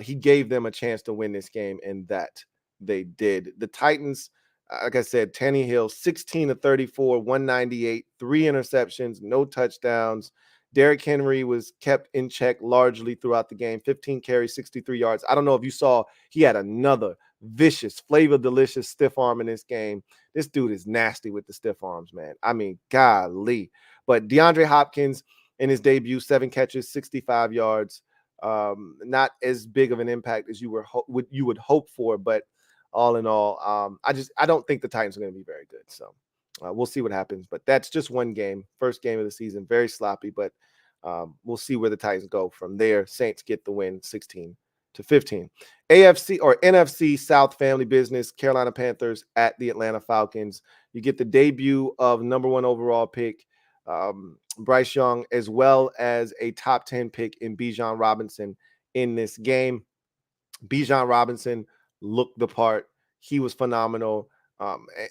Speaker 1: he gave them a chance to win this game, and that they did. The Titans, like I said, Tannehill, 16 of 34, 198, 3 interceptions, no touchdowns. Derrick Henry was kept in check largely throughout the game, 15 carries, 63 yards. I don't know if you saw, he had another vicious, flavor-delicious stiff arm in this game. This dude is nasty with the stiff arms, man. I mean, golly. But DeAndre Hopkins in his debut, 7 catches, 65 yards. Not as big of an impact as you would hope for, but all in all, I don't think the Titans are going to be very good. So we'll see what happens. But that's just one game, first game of the season, very sloppy. But we'll see where the Titans go from there. Saints get the win, 16-15. AFC or NFC South family business, Carolina Panthers at the Atlanta Falcons. You get the debut of number 1 overall pick, Bryce Young, as well as a top 10 pick in Bijan Robinson in this game. Bijan Robinson looked the part. He was phenomenal.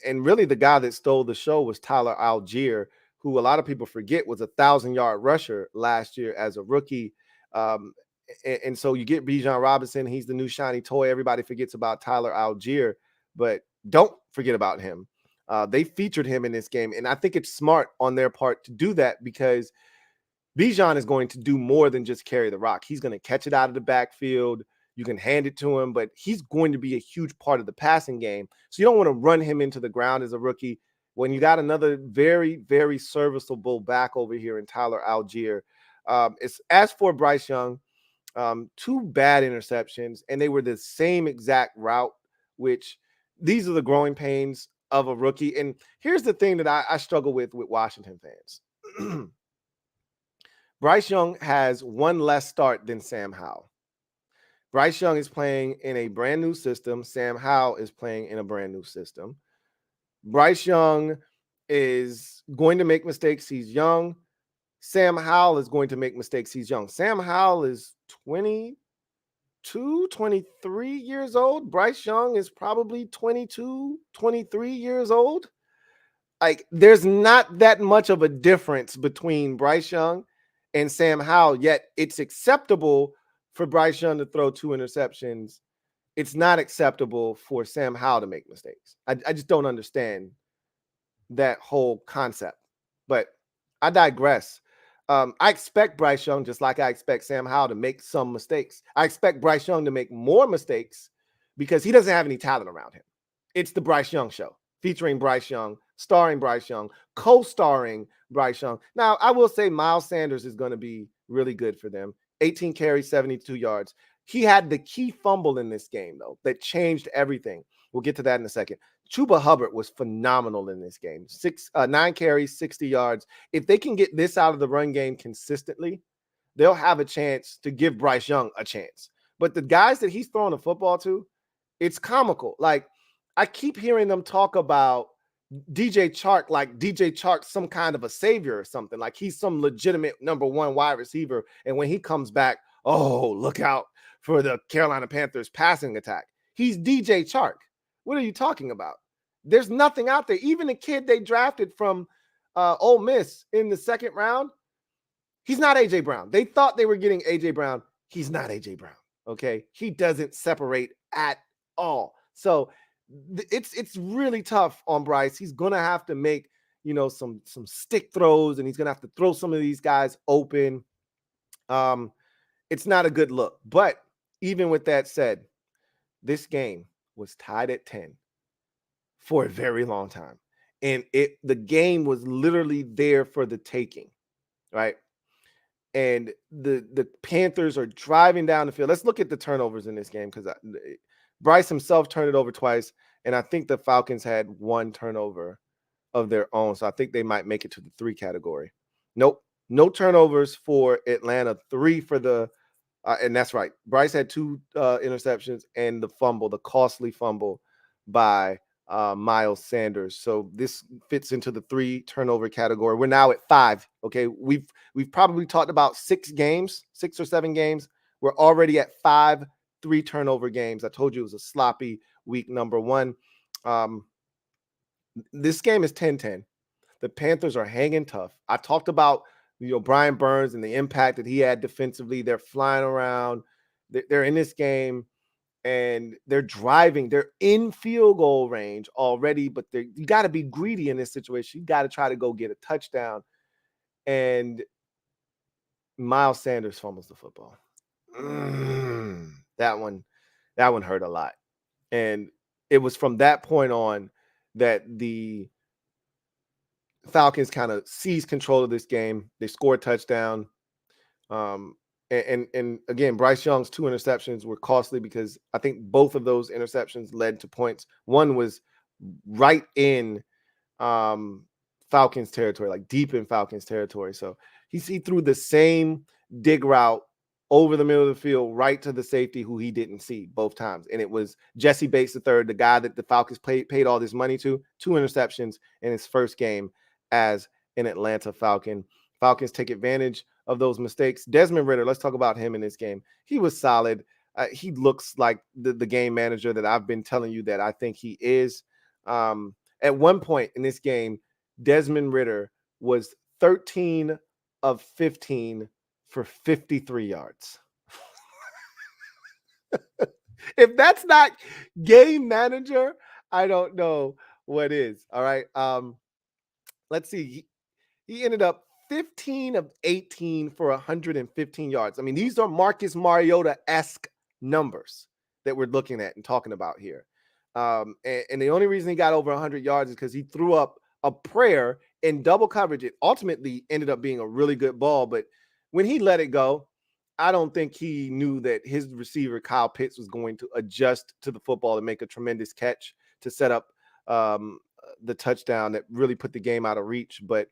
Speaker 1: And really the guy that stole the show was Tyler Algier, who a lot of people forget was a 1,000-yard rusher last year as a rookie. And so you get Bijan Robinson. He's the new shiny toy. Everybody forgets about Tyler Algier, but don't forget about him. They featured him in this game, and I think it's smart on their part to do that because Bijan is going to do more than just carry the rock. He's going to catch it out of the backfield. You can hand it to him, but he's going to be a huge part of the passing game. So you don't want to run him into the ground as a rookie when you got another very, very serviceable back over here in Tyler Algier. It's as for Bryce Young, 2 bad interceptions, and they were the same exact route, which these are the growing pains of a rookie. And here's the thing that I struggle with Washington fans. Bryce Young has 1 less start than Sam Howell. Bryce Young is playing in a brand new system. Sam Howell is playing in a brand new system. Bryce Young is going to make mistakes. He's young. Sam Howell is going to make mistakes. He's young. Sam Howell is 22, 23 years old. Bryce Young is probably 22, 23 years old. Like, there's not that much of a difference between Bryce Young and Sam Howell, yet it's acceptable for Bryce Young to throw 2 interceptions. It's not acceptable for Sam Howell to make mistakes. I just don't understand that whole concept. But I digress. I expect Bryce Young, just like I expect Sam Howell, to make some mistakes. I expect Bryce Young to make more mistakes because he doesn't have any talent around him. It's the Bryce Young Show, featuring Bryce Young, starring Bryce Young, co-starring Bryce Young. Now, I will say Miles Sanders is going to be really good for them. 18 carries, 72 yards. He had the key fumble in this game, though, that changed everything. We'll get to that in a second. Chuba Hubbard was phenomenal in this game. 9 carries, 60 yards. If they can get this out of the run game consistently, they'll have a chance to give Bryce Young a chance. But the guys that he's throwing the football to, it's comical. Like, I keep hearing them talk about DJ Chark, like DJ Chark's some kind of a savior or something. Like he's some legitimate number 1 wide receiver. And when he comes back, oh, look out for the Carolina Panthers passing attack. He's DJ Chark. What are you talking about? There's nothing out there. Even the kid they drafted from Ole Miss in the 2nd round, he's not A.J. Brown. They thought they were getting A.J. Brown. He's not A.J. Brown, okay? He doesn't separate at all. So it's really tough on Bryce. He's going to have to make, some stick throws, and he's going to have to throw some of these guys open. It's not a good look. But even with that said, this game was tied at 10 for a very long time. And the game was literally there for the taking, right? And the Panthers are driving down the field. Let's look at the turnovers in this game, because Bryce himself turned it over twice, and I think the Falcons had 1 turnover of their own. So I think they might make it to the 3 category. Nope. No turnovers for Atlanta, 3 for the and that's right. Bryce had 2 interceptions and the fumble, the costly fumble by Miles Sanders. So this fits into the 3 turnover category. We're now at 5. Okay, we've probably talked about 6 or 7 games. We're already at 5 3 turnover games. I told you it was a sloppy week number 1. This game is 10-10. The Panthers are hanging tough. I talked about Brian Burns and the impact that he had defensively. They're flying around. They're in this game, and they're driving. They're in field goal range already, but you got to be greedy in this situation. You got to try to go get a touchdown. And Miles Sanders fumbles the football. That one hurt a lot. And it was from that point on that the Falcons kind of seized control of this game. They scored a touchdown. And again, Bryce Young's 2 interceptions were costly because I think both of those interceptions led to points. One was right in Falcons territory, like deep in Falcons territory. So he threw the same dig route over the middle of the field right to the safety who he didn't see both times. And it was Jesse Bates III, the guy that the Falcons paid all this money to. 2 interceptions in his first game as an Atlanta Falcon. Falcons take advantage of those mistakes. Desmond Ridder, let's talk about him in this game. He was solid. He looks like the game manager that I've been telling you that I think he is. At one point in this game, Desmond Ridder was 13 of 15 for 53 yards. If that's not game manager, I don't know what is. All right. Let's see. He ended up 15 of 18 for 115 yards. I mean, these are Marcus Mariota-esque numbers that we're looking at and talking about here. And the only reason he got over 100 yards is because he threw up a prayer in double coverage. It ultimately ended up being a really good ball, but when he let it go, I don't think he knew that his receiver, Kyle Pitts, was going to adjust to the football and make a tremendous catch to set up the touchdown that really put the game out of reach. But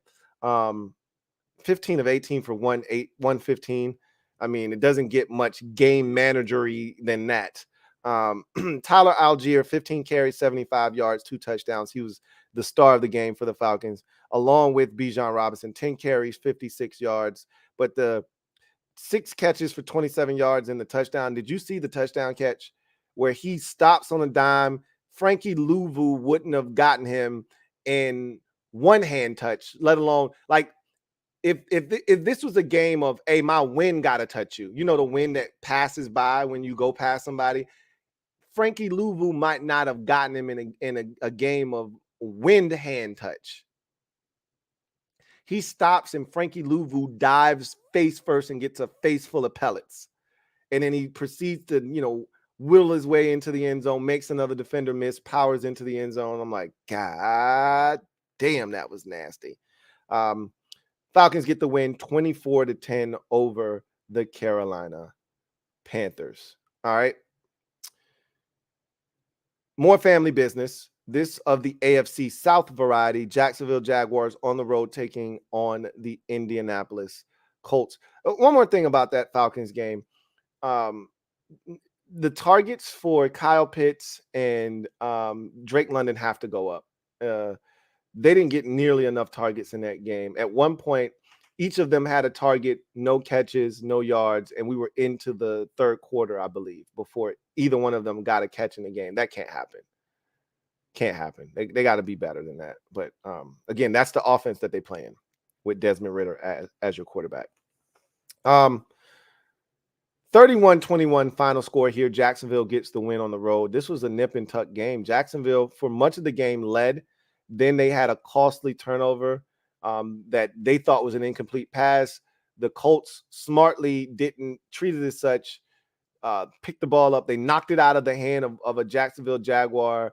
Speaker 1: 15 of 18 for 115. I mean, it doesn't get much game managery than that. Tyler Algier, 15 carries, 75 yards, 2 touchdowns. He was the star of the game for the Falcons, along with Bijan Robinson, 10 carries, 56 yards. But the 6 catches for 27 yards in the touchdown. Did you see the touchdown catch where he stops on a dime? Frankie Louvu wouldn't have gotten him in one hand touch, let alone like if this was a game of, hey, my wind got to touch you, you know, the wind that passes by when you go past somebody. Frankie Louvu might not have gotten him in a game of wind hand touch. He stops and Frankie Louvu dives face first and gets a face full of pellets. And then he proceeds to, you know, will his way into the end zone, makes another defender miss, powers into the end zone. I'm like, God damn, that was nasty. Falcons get the win 24-10 over the Carolina Panthers. All right. More family business. This of the AFC South variety. Jacksonville Jaguars on the road taking on the Indianapolis Colts. One more thing about that Falcons game. The targets for Kyle Pitts and Drake London have to go up. They didn't get nearly enough targets in that game. At one point, each of them had a target, no catches, no yards, and we were into the third quarter, I believe, before either one of them got a catch in the game. That can't happen. Can't happen. They got to be better than that. But again, that's the offense that they playing with Desmond Ridder as your quarterback. 31-21 final score here. Jacksonville gets the win on the road. This was a nip and tuck game. Jacksonville, for much of the game, led. Then they had a costly turnover that they thought was an incomplete pass. The Colts smartly didn't treat it as such, picked the ball up. They knocked it out of the hand of a Jacksonville Jaguar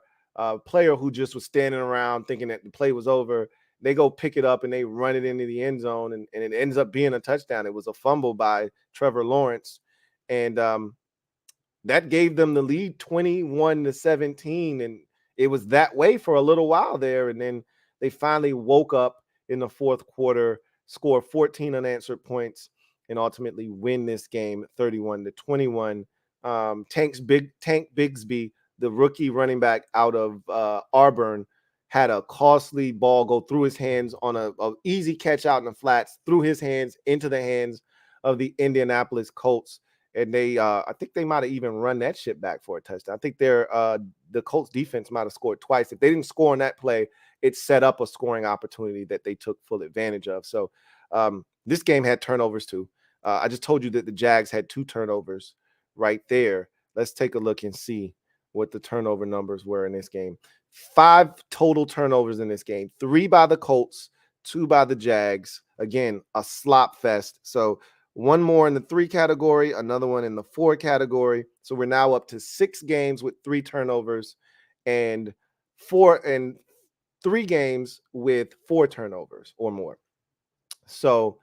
Speaker 1: player who just was standing around thinking that the play was over. They go pick it up and they run it into the end zone, and it ends up being a touchdown. It was a fumble by Trevor Lawrence, and that gave them the lead 21-17, and it was that way for a little while there, and then they finally woke up in the fourth quarter, score 14 unanswered points, and ultimately win this game 31-21. Tank Bigsby, the rookie running back out of Auburn, had a costly ball go through his hands on a easy catch out in the flats, through his hands into the hands of the Indianapolis Colts. And they, I think they might have even run that shit back for a touchdown. I think the Colts defense might have scored twice. If they didn't score on that play, it set up a scoring opportunity that they took full advantage of. So this game had turnovers too. I just told you that the Jags had 2 turnovers right there. Let's take a look and see what the turnover numbers were in this game. 5 total turnovers in this game. 3 by the Colts, 2 by the Jags. Again, a slop fest. So 1 more in the 3 category, another one in the 4 category. So we're now up to 6 games with 3 turnovers and 3 games with 4 turnovers or more. So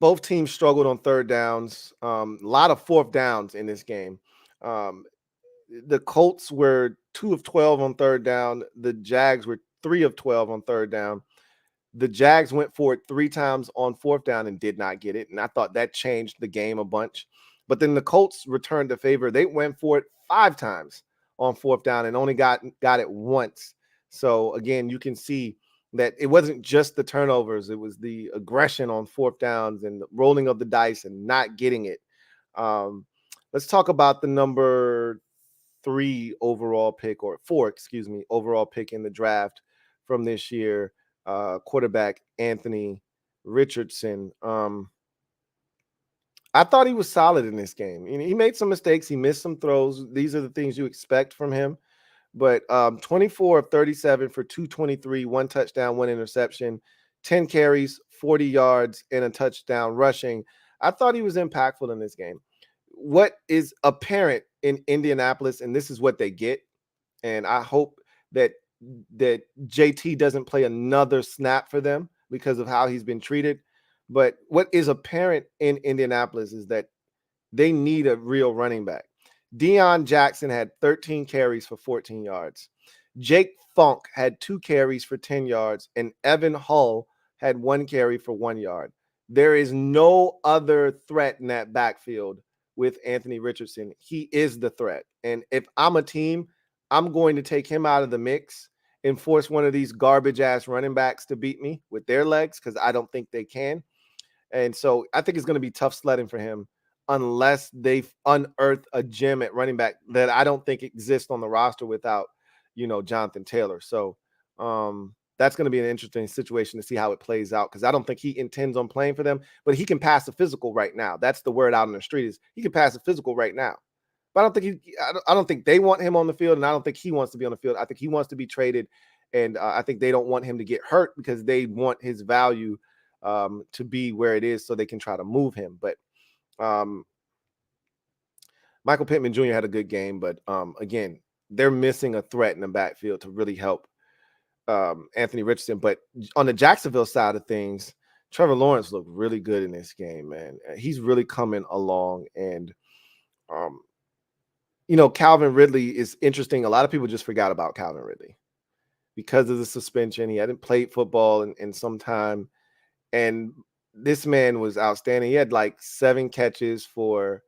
Speaker 1: both teams struggled on third downs. A lot of fourth downs in this game. The Colts were 2 of 12 on third down. The Jags were 3 of 12 on third down. The Jags went for it 3 times on fourth down and did not get it. And I thought that changed the game a bunch. But then the Colts returned the favor. They went for it 5 times on fourth down and only got it once. So, again, you can see that it wasn't just the turnovers. It was the aggression on fourth downs and the rolling of the dice and not getting it. Let's talk about the number 3 overall pick, or 4, overall pick in the draft from this year. Quarterback Anthony Richardson. I thought he was solid in this game. He made some mistakes. He missed some throws. These are the things you expect from him. But 24 of 37 for 223, 1 touchdown, 1 interception, 10 carries, 40 yards, and a touchdown rushing. I thought he was impactful in this game. What is apparent in Indianapolis, and this is what they get, and I hope that JT doesn't play another snap for them because of how he's been treated. But what is apparent in Indianapolis is that they need a real running back. Deion Jackson had 13 carries for 14 yards. Jake Funk had 2 carries for 10 yards, and Evan Hull had 1 carry for 1 yard. There is no other threat in that backfield with Anthony Richardson. He is the threat. And if I'm a team, I'm going to take him out of the mix and force one of these garbage-ass running backs to beat me with their legs, because I don't think they can. And so I think it's going to be tough sledding for him unless they unearth a gem at running back that I don't think exists on the roster without, Jonathan Taylor. So that's going to be an interesting situation to see how it plays out, because I don't think he intends on playing for them, but he can pass the physical right now. That's the word out on the street, is he can pass the physical right now. But I don't think they want him on the field, and I don't think he wants to be on the field. I think he wants to be traded, and I think they don't want him to get hurt because they want his value to be where it is so they can try to move him. But Michael Pittman Jr. had a good game, but again, they're missing a threat in the backfield to really help Anthony Richardson. But on the Jacksonville side of things, Trevor Lawrence looked really good in this game, man. He's really coming along. And, Calvin Ridley is interesting. A lot of people just forgot about Calvin Ridley because of the suspension. He hadn't played football in some time. And this man was outstanding. He had like 7 catches for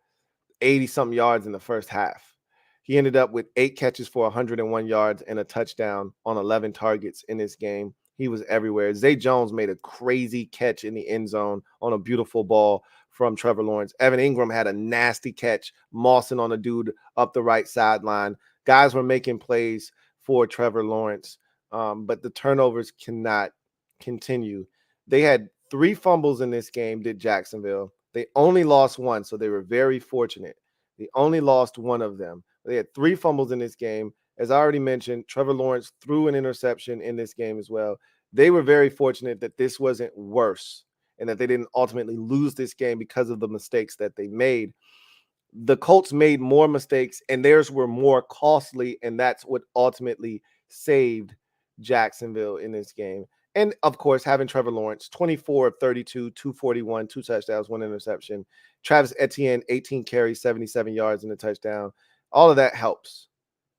Speaker 1: 80-something yards in the first half. He ended up with 8 catches for 101 yards and a touchdown on 11 targets in this game. He was everywhere. Zay Jones made a crazy catch in the end zone on a beautiful ball from Trevor Lawrence. Evan Ingram had a nasty catch, mossing on a dude up the right sideline. Guys were making plays for Trevor Lawrence, but the turnovers cannot continue. They had 3 fumbles in this game, did Jacksonville. They only lost 1, so they were very fortunate. They only lost 1 of them. They had 3 fumbles in this game. As I already mentioned, Trevor Lawrence threw an interception in this game as well. They were very fortunate that this wasn't worse and that they didn't ultimately lose this game because of the mistakes that they made. The Colts made more mistakes, and theirs were more costly, and that's what ultimately saved Jacksonville in this game. And, of course, having Trevor Lawrence, 24 of 32, 241, 2 touchdowns, 1 interception. Travis Etienne, 18 carries, 77 yards and a touchdown. All of that helps,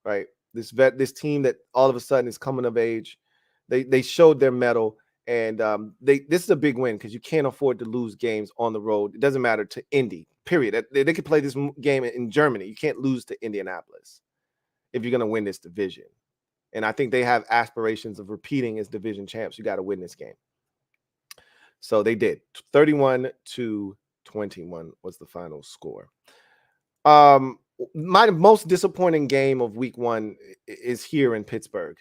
Speaker 1: right? This team that all of a sudden is coming of age, they showed their mettle, and this is a big win because you can't afford to lose games on the road. It doesn't matter to Indy, period. They could play this game in Germany. You can't lose to Indianapolis if you're going to win this division. And I think they have aspirations of repeating as division champs. You got to win this game. So they did. 31-21 was the final score. My most disappointing game of week 1 is here in Pittsburgh.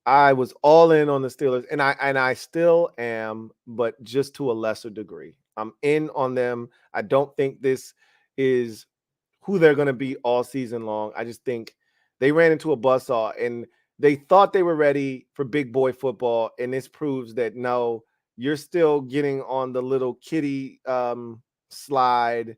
Speaker 1: I was all in on the Steelers, and I still am, but just to a lesser degree. I'm in on them. I don't think this is who they're going to be all season long. I just think they ran into a buzzsaw, and they thought they were ready for big boy football, and this proves that no, you're still getting on the little kiddie slide,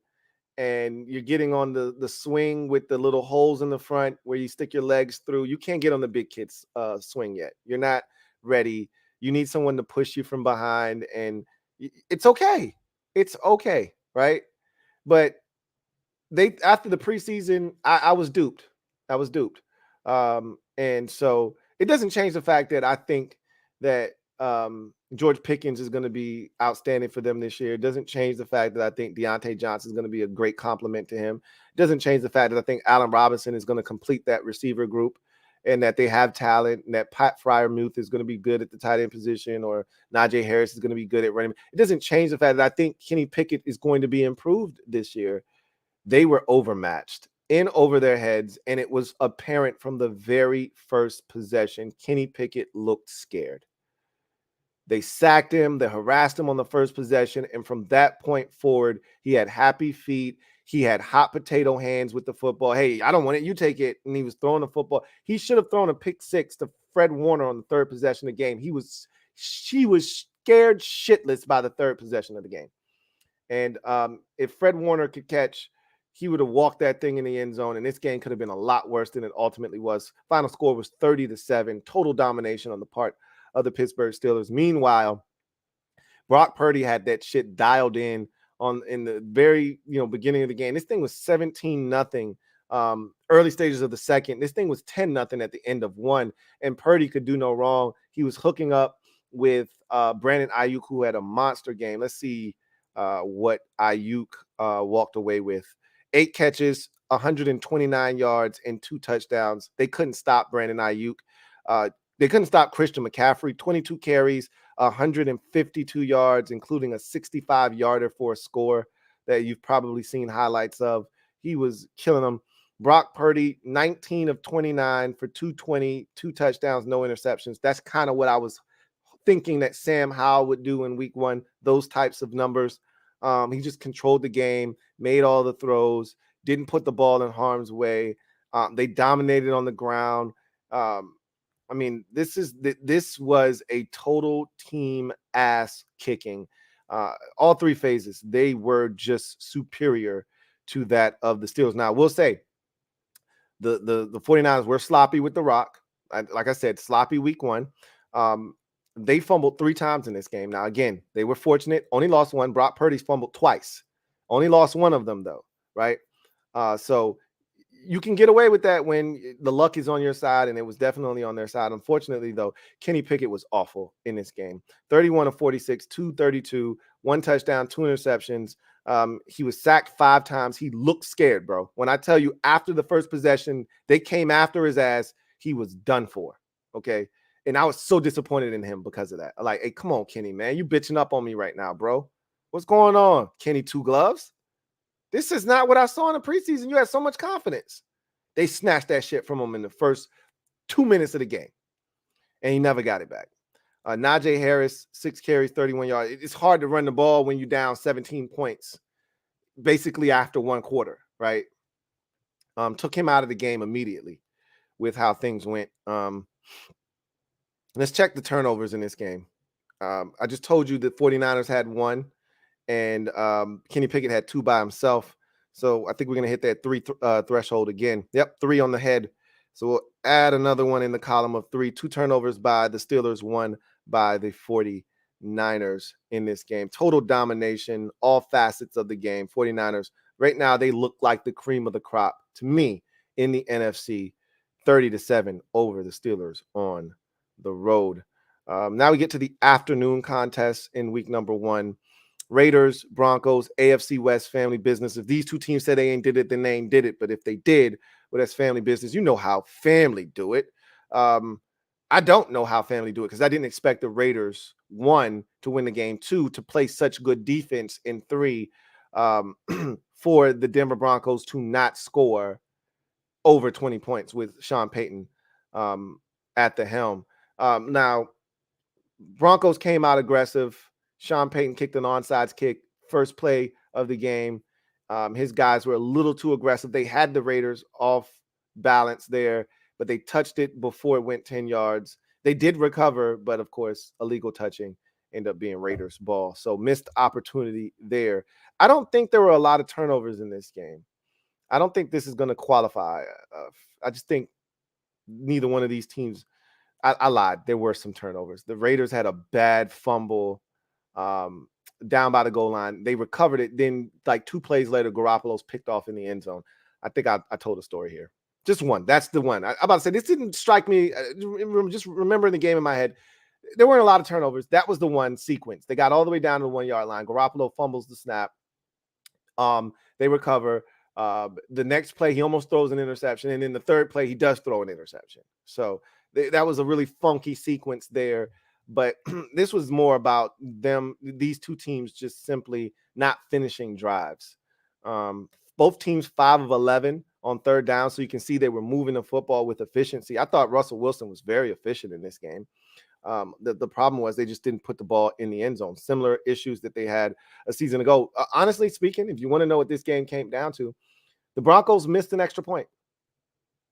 Speaker 1: and you're getting on the swing with the little holes in the front where you stick your legs through. You can't get on the big kids swing yet. You're not ready. You need someone to push you from behind, and it's okay. It's okay, right? But after the preseason, I was duped. I was duped. And so it doesn't change the fact that I think that George Pickens is going to be outstanding for them this year. It doesn't change the fact that I think Deontay Johnson is going to be a great compliment to him. It doesn't change the fact that I think Allen Robinson is going to complete that receiver group, and that they have talent, and that Pat Freiermuth is going to be good at the tight end position, or Najee Harris is going to be good at running. It doesn't change the fact that I think Kenny Pickett is going to be improved this year. They were overmatched in over their heads, and it was apparent from the very first possession. Kenny Pickett looked scared. They sacked him, they harassed him on the first possession, and from that point forward, he had happy feet. He had hot potato hands with the football. Hey, I don't want it, you take it. And he was throwing the football. He should have thrown a pick 6 to Fred Warner on the 3rd possession of the game. She was scared shitless by the 3rd possession of the game. And if Fred Warner could catch, he would have walked that thing in the end zone, and this game could have been a lot worse than it ultimately was. Final score was 30-7, total domination on the part of the Pittsburgh Steelers. Meanwhile, Brock Purdy had that shit dialed in the very beginning of the game. This thing was 17-0. Early stages of the second. This thing was 10-0 at the end of one, and Purdy could do no wrong. He was hooking up with Brandon Ayuk, who had a monster game. Let's see what Ayuk walked away with. 8 catches, 129 yards, and 2 touchdowns. They couldn't stop Brandon Ayuk. They couldn't stop Christian McCaffrey. 22 carries, 152 yards, including a 65-yarder for a score that you've probably seen highlights of. He was killing them. Brock Purdy, 19 of 29 for 220, 2 touchdowns, no interceptions. That's kind of what I was thinking that Sam Howell would do in week 1, those types of numbers. He just controlled the game, made all the throws, didn't put the ball in harm's way. They dominated on the ground. I mean, this was a total team ass kicking. All 3 phases, they were just superior to that of the Steelers. Now, we'll say the 49ers were sloppy with the rock. Like I said, sloppy week 1. They fumbled 3 times in this game. Now, again, they were fortunate. Only lost 1. Brock Purdy's fumbled twice. Only lost 1 of them, though, right? So you can get away with that when the luck is on your side, and it was definitely on their side. Unfortunately, though, Kenny Pickett was awful in this game. 31 of 46, 232, 1 touchdown, 2 interceptions. He was sacked 5 times. He looked scared, bro. When I tell you, after the first possession, they came after his ass. He was done for, okay? And I was so disappointed in him because of that. Like, hey, come on, Kenny, man. You bitching up on me right now, bro. What's going on, Kenny 2 Gloves? This is not what I saw in the preseason. You had so much confidence. They snatched that shit from him in the first 2 minutes of the game, and he never got it back. Najee Harris, 6 carries, 31 yards. It's hard to run the ball when you're down 17 points, basically after 1 quarter, right? Took him out of the game immediately with how things went. Let's check the turnovers in this game. I just told you the 49ers had 1. And Kenny Pickett had 2 by himself. So I think we're going to hit that 3 threshold again. Yep, 3 on the head. So we'll add another one in the column of 3. 2 turnovers by the Steelers, 1 by the 49ers in this game. Total domination, all facets of the game. 49ers, right now, they look like the cream of the crop to me in the NFC. 30-7 over the Steelers on the road. Now we get to the afternoon contest in week number 1. Raiders, Broncos, AFC West, family business. If these 2 teams said they ain't did it, then they ain't did it. But if they did, well, that's family business. You know how family do it. I don't know how family do it because I didn't expect the Raiders, 1, to win the game, 2, to play such good defense, and 3, for the Denver Broncos to not score over 20 points with Sean Payton at the helm. Now, Broncos came out aggressive. Sean Payton kicked an onside kick, first play of the game. His guys were a little too aggressive. They had the Raiders off balance there, but they touched it before it went 10 yards. They did recover, but of course, illegal touching ended up being Raiders' ball. So missed opportunity there. I don't think there were a lot of turnovers in this game. I don't think this is going to qualify. I just think neither one of these teams, I lied. There were some turnovers. The Raiders had a bad fumble down by the goal line. They recovered it. Then, like 2 plays later, Garoppolo's picked off in the end zone. I think I told a story here. Just one. That's the one. I'm about to say, this didn't strike me. Just remembering the game in my head. There weren't a lot of turnovers. That was the one sequence. They got all the way down to the 1-yard line. Garoppolo fumbles the snap. They recover. The next play, he almost throws an interception. And then the third play, he does throw an interception. So that was a really funky sequence there. But this was more about these 2 teams just simply not finishing drives. Both teams 5 of 11 on 3rd down. So you can see they were moving the football with efficiency. I thought Russell Wilson was very efficient in this game. The problem was they just didn't put the ball in the end zone. Similar issues that they had a season ago. Honestly speaking, if you want to know what this game came down to, the Broncos missed an extra point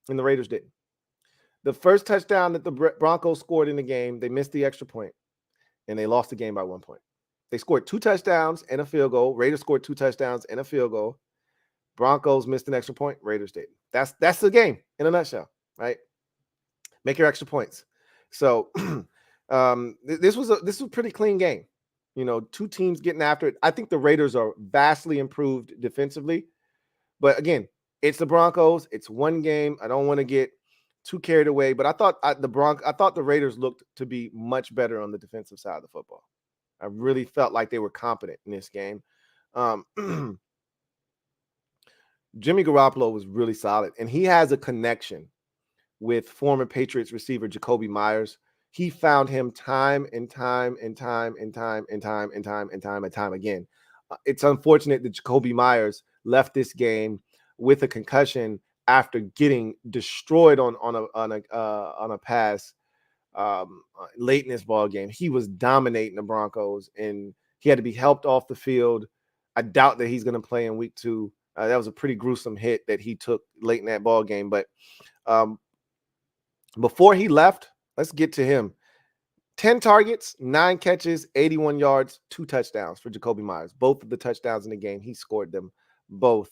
Speaker 1: and the Raiders didn't. The first touchdown that the Broncos scored in the game, they missed the extra point, and they lost the game by 1 point. They scored 2 touchdowns and a field goal. Raiders scored 2 touchdowns and a field goal. Broncos missed an extra point. Raiders did. That's the game in a nutshell, right? Make your extra points. So this was a pretty clean game. You know, two teams getting after it. I think the Raiders are vastly improved defensively. But again, it's the Broncos. It's one game. I don't want to get too carried away. But I thought the Raiders looked to be much better on the defensive side of the football. I really felt like they were competent in this game. Jimmy Garoppolo was really solid, and he has a connection with former Patriots receiver Jacoby Myers. He found him time and time again. It's unfortunate that Jacoby Myers left this game with a concussion after getting destroyed on a pass late in this ball game. He was dominating the Broncos, and he had to be helped off the field. I doubt that he's going to play in week 2. That was a pretty gruesome hit that he took late in that ball game. But before he left, let's get to him. 10 targets, 9 catches, 81 yards, 2 touchdowns for Jacoby Myers. Both of the touchdowns in the game, he scored them both.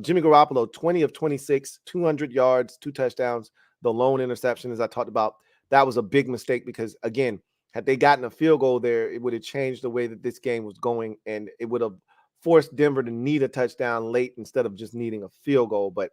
Speaker 1: Jimmy Garoppolo, 20 of 26, 200 yards, 2 touchdowns. The lone interception, as I talked about, that was a big mistake because, again, had they gotten a field goal there, it would have changed the way that this game was going, and it would have forced Denver to need a touchdown late instead of just needing a field goal. But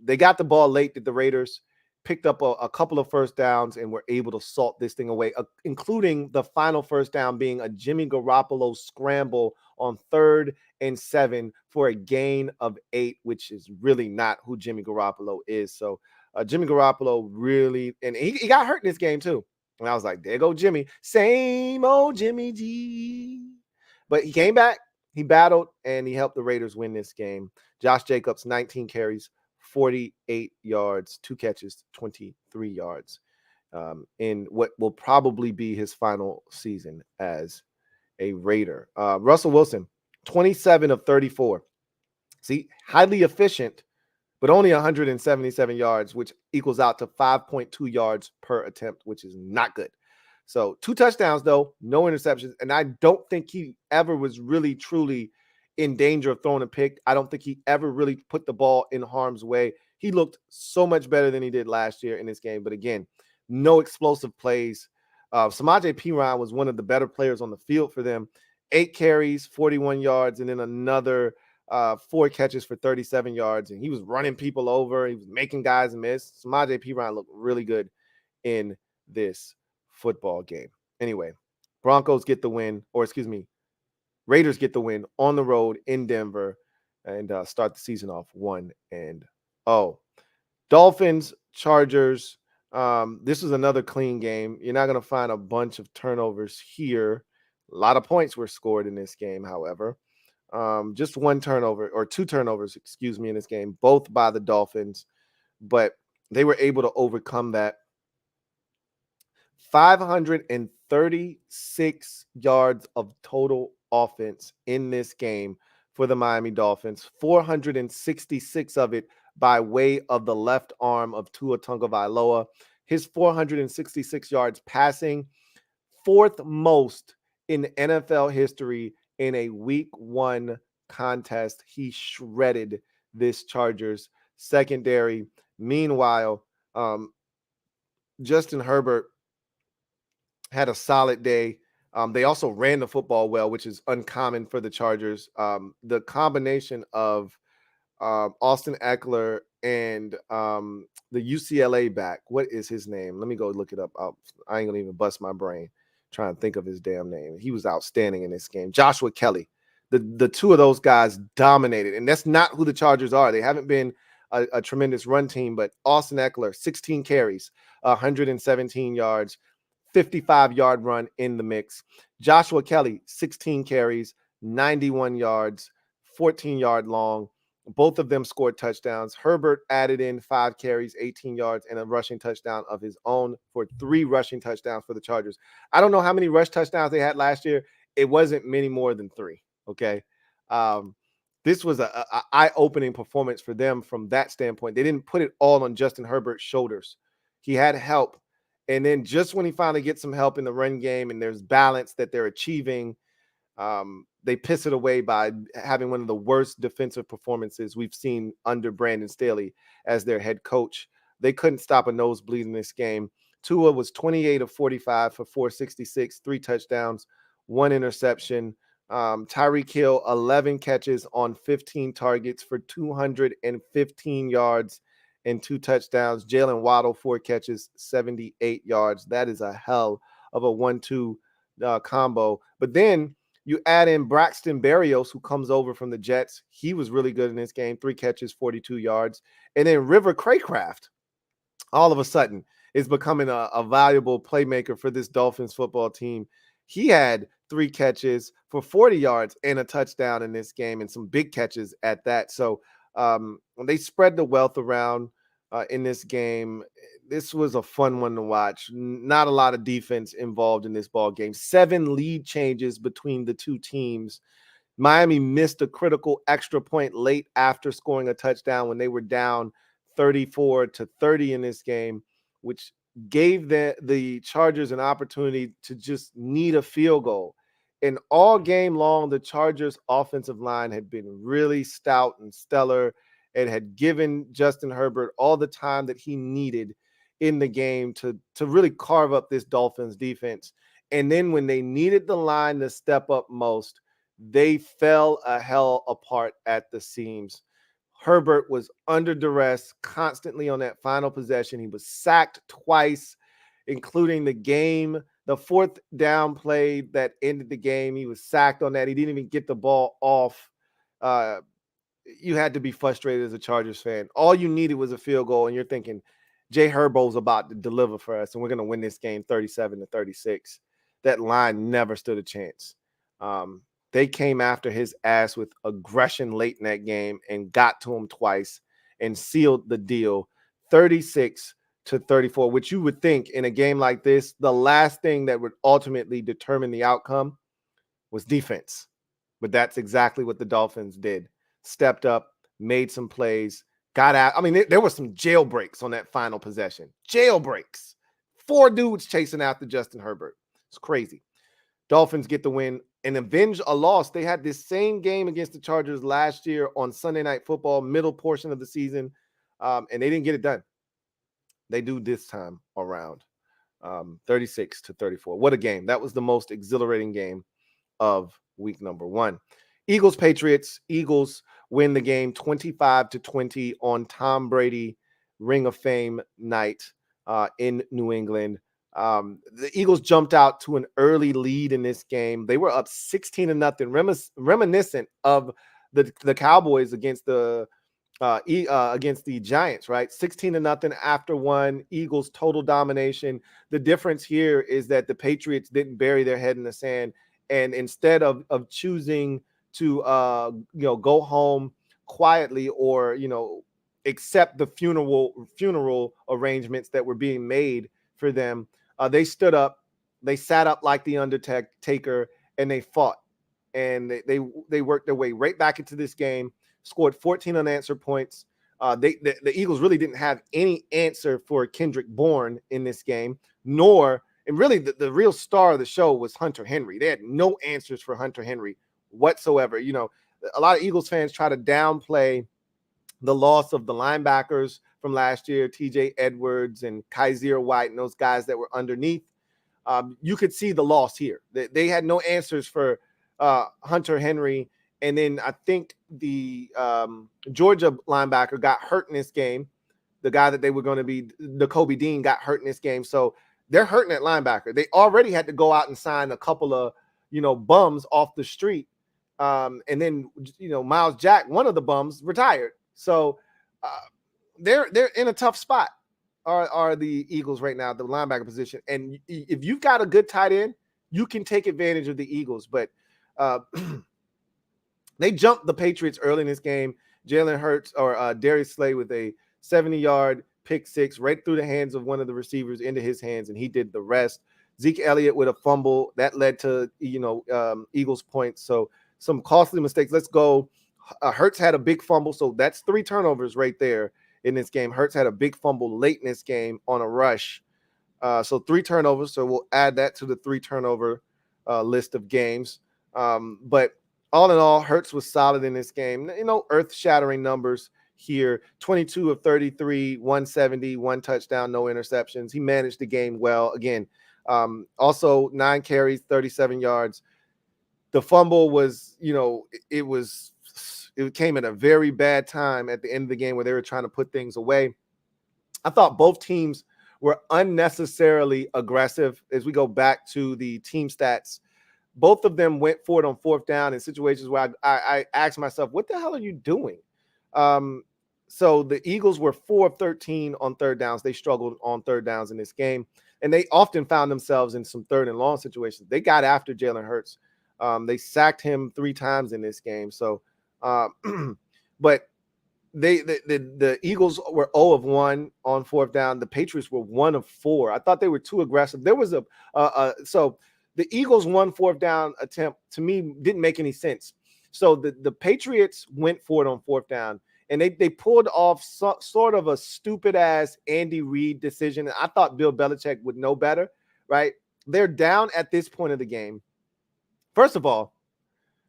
Speaker 1: they got the ball late, the Raiders picked up a couple of first downs and were able to salt this thing away, including the final first down being a Jimmy Garoppolo scramble on 3rd and 7 for a gain of 8, which is really not who Jimmy Garoppolo is. So Jimmy Garoppolo really, and he got hurt in this game too. And I was like, there go Jimmy, same old Jimmy G. But he came back, he battled, and he helped the Raiders win this game. Josh Jacobs, 19 carries, 48 yards, 2 catches, 23 yards in what will probably be his final season as a Raider. Russell Wilson, 27 of 34. See, highly efficient, but only 177 yards, which equals out to 5.2 yards per attempt, which is not good. So 2 touchdowns, though, no interceptions. And I don't think he ever was really, truly in danger of throwing a pick. I don't think he ever really put the ball in harm's way. He looked so much better than he did last year in this game. But again, no explosive plays. Samaje Perine was one of the better players on the field for them. 8 carries, 41 yards, and then another 4 catches for 37 yards. And he was running people over. He was making guys miss. Samaje Perine looked really good in this football game. Anyway, Broncos get the win, or excuse me, Raiders get the win on the road in Denver and start the season off 1-0. Dolphins-Chargers. This was another clean game. You're not going to find a bunch of turnovers here. A lot of points were scored in this game, however. Just 1 turnover, or 2 turnovers, excuse me, in this game, both by the Dolphins. But they were able to overcome that. 536 yards of total offense in this game for the Miami Dolphins, 466 of it by way of the left arm of Tua Tagovailoa. His 466 yards passing, 4th most in NFL history in a week 1 contest. He shredded this Chargers secondary. Meanwhile, Justin Herbert had a solid day. They also ran the football well, which is uncommon for the Chargers. The combination of Austin Eckler and the UCLA back, what is his name? Let me go look it up. I ain't gonna even bust my brain trying to think of his damn name. He was outstanding in this game. Joshua Kelly. The 2 of those guys dominated, and that's not who the Chargers are. They haven't been a tremendous run team, but Austin Eckler, 16 carries, 117 yards, 55-yard run in the mix. Joshua Kelly, 16 carries, 91 yards, 14-yard long. Both of them scored touchdowns. Herbert added in 5 carries, 18 yards, and a rushing touchdown of his own for 3 rushing touchdowns for the Chargers. I don't know how many rush touchdowns they had last year. It wasn't many more than 3, okay? This was an eye-opening performance for them from that standpoint. They didn't put it all on Justin Herbert's shoulders. He had help, And then just when he finally gets some help in the run game and there's balance that they're achieving, they piss it away by having one of the worst defensive performances we've seen under Brandon Staley as their head coach. They couldn't stop a nosebleed in this game. Tua was 28 of 45 for 466, 3 touchdowns, 1 interception. Tyreek Hill, 11 catches on 15 targets for 215 yards and 2 touchdowns. Jalen Waddle, 4 catches, 78 yards. That is a hell of a 1-2 combo. But then you add in Braxton Berrios, who comes over from the Jets. He was really good in this game, 3 catches, 42 yards. And then River Craycraft, all of a sudden, is becoming a valuable playmaker for this Dolphins football team. He had 3 catches for 40 yards and a touchdown in this game, and some big catches at that. So they spread the wealth around in this game. This was a fun one to watch. Not a lot of defense involved in this ball game. 7 lead changes between the two teams. Miami missed a critical extra point late after scoring a touchdown when they were down 34-30 in this game, which gave the Chargers an opportunity to just need a field goal. And all game long, the Chargers offensive line had been really stout and stellar and had given Justin Herbert all the time that he needed in the game to really carve up this Dolphins defense. And then when they needed the line to step up most, they fell a hell apart at the seams. Herbert was under duress constantly on that final possession. He was sacked twice, including the 4th down play that ended the game. He was sacked on that. He didn't even get the ball off. You had to be frustrated as a Chargers fan. All you needed was a field goal, and you're thinking, Jay Herbo's about to deliver for us, and we're going to win this game 37-36. That line never stood a chance. They came after his ass with aggression late in that game and got to him twice and sealed the deal 36-34, which you would think in a game like this, the last thing that would ultimately determine the outcome was defense. But that's exactly what the Dolphins did. Stepped up, made some plays, got out. I mean, there were some jailbreaks on that final possession. Jailbreaks. 4 dudes chasing after Justin Herbert. It's crazy. Dolphins get the win and avenge a loss. They had this same game against the Chargers last year on Sunday Night Football, middle portion of the season, and they didn't get it done. They do this time around, 36-34. What a game. That was the most exhilarating game of week number 1. Eagles-Patriots. Eagles win the game 25-20 on Tom Brady Ring of Fame night in New England. The Eagles jumped out to an early lead in this game. They were up 16-0, reminiscent of the Cowboys against the Giants, right? 16-0 after 1. Eagles total domination. The difference here is that the Patriots didn't bury their head in the sand, and instead of choosing to go home quietly or accept the funeral arrangements that were being made for them, they stood up, they sat up like the Undertaker, and they fought, and they worked their way right back into this game. Scored 14 unanswered points. The Eagles really didn't have any answer for Kendrick Bourne in this game, and really the real star of the show was Hunter Henry. They had no answers for Hunter Henry whatsoever. A lot of Eagles fans try to downplay the loss of the linebackers from last year, TJ Edwards and Kaiser White and those guys that were underneath. You could see the loss here. They had no answers for Hunter Henry. And then I think the Georgia linebacker got hurt in this game. The guy that they were going to be, Nakobe Dean, got hurt in this game. So they're hurting at linebacker. They already had to go out and sign a couple of, bums off the street. And then, Miles Jack, one of the bums, retired. So they're in a tough spot, are the Eagles right now, the linebacker position. And if you've got a good tight end, you can take advantage of the Eagles. But they jumped the Patriots early in this game. Jalen Hurts or Darius Slay with a 70-yard pick six right through the hands of one of the receivers into his hands, and he did the rest. Zeke Elliott with a fumble that led to Eagles points. So some costly mistakes. Let's go. Hurts had a big fumble, so that's 3 turnovers right there in this game. Hurts had a big fumble late in this game on a rush. So 3 turnovers. So we'll add that to the 3 turnover list of games. But all in all, Hurts was solid in this game. Earth-shattering numbers here. 22 of 33, 170, 1 touchdown, no interceptions. He managed the game well. Again, also 9 carries, 37 yards. The fumble was, it came at a very bad time at the end of the game where they were trying to put things away. I thought both teams were unnecessarily aggressive. As we go back to the team stats, both of them went for it on 4th down in situations where I asked myself, what the hell are you doing? So the Eagles were 4 of 13 on 3rd downs. They struggled on 3rd downs in this game, and they often found themselves in some 3rd and long situations. They got after Jalen Hurts. They sacked him 3 times in this game. So, but the Eagles were 0 of 1 on 4th down. The Patriots were 1 of 4. I thought they were too aggressive. There was so the Eagles' 1 4th down attempt to me didn't make any sense. So the Patriots went for it on 4th down, and they pulled off sort of a stupid ass Andy Reid decision. I thought Bill Belichick would know better, right? They're down at this point of the game. First of all,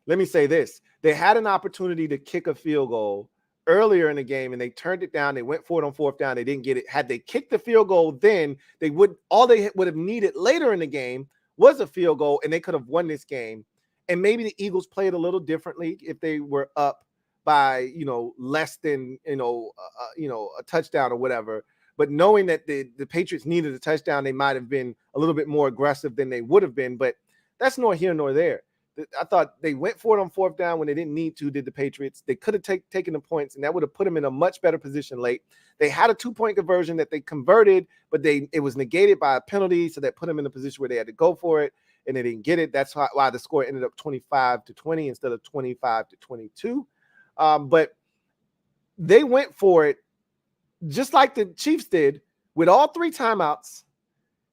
Speaker 1: let me say this. They had an opportunity to kick a field goal earlier in the game, and they turned it down. They went for it on 4th down. They didn't get it. Had they kicked the field goal, then they would have needed later in the game was a field goal, and they could have won this game. And maybe the Eagles played a little differently if they were up by, less than, a touchdown or whatever. But knowing that the Patriots needed a touchdown, they might have been a little bit more aggressive than they would have been. But that's nor here nor there. I thought they went for it on 4th down when they didn't need to, did the Patriots. They could have taken the points, and that would have put them in a much better position late. They had a 2-point conversion that they converted, but it was negated by a penalty, so that put them in a position where they had to go for it, and they didn't get it. That's why the score ended up 25-20 instead of 25-22. But they went for it just like the Chiefs did with all 3 timeouts.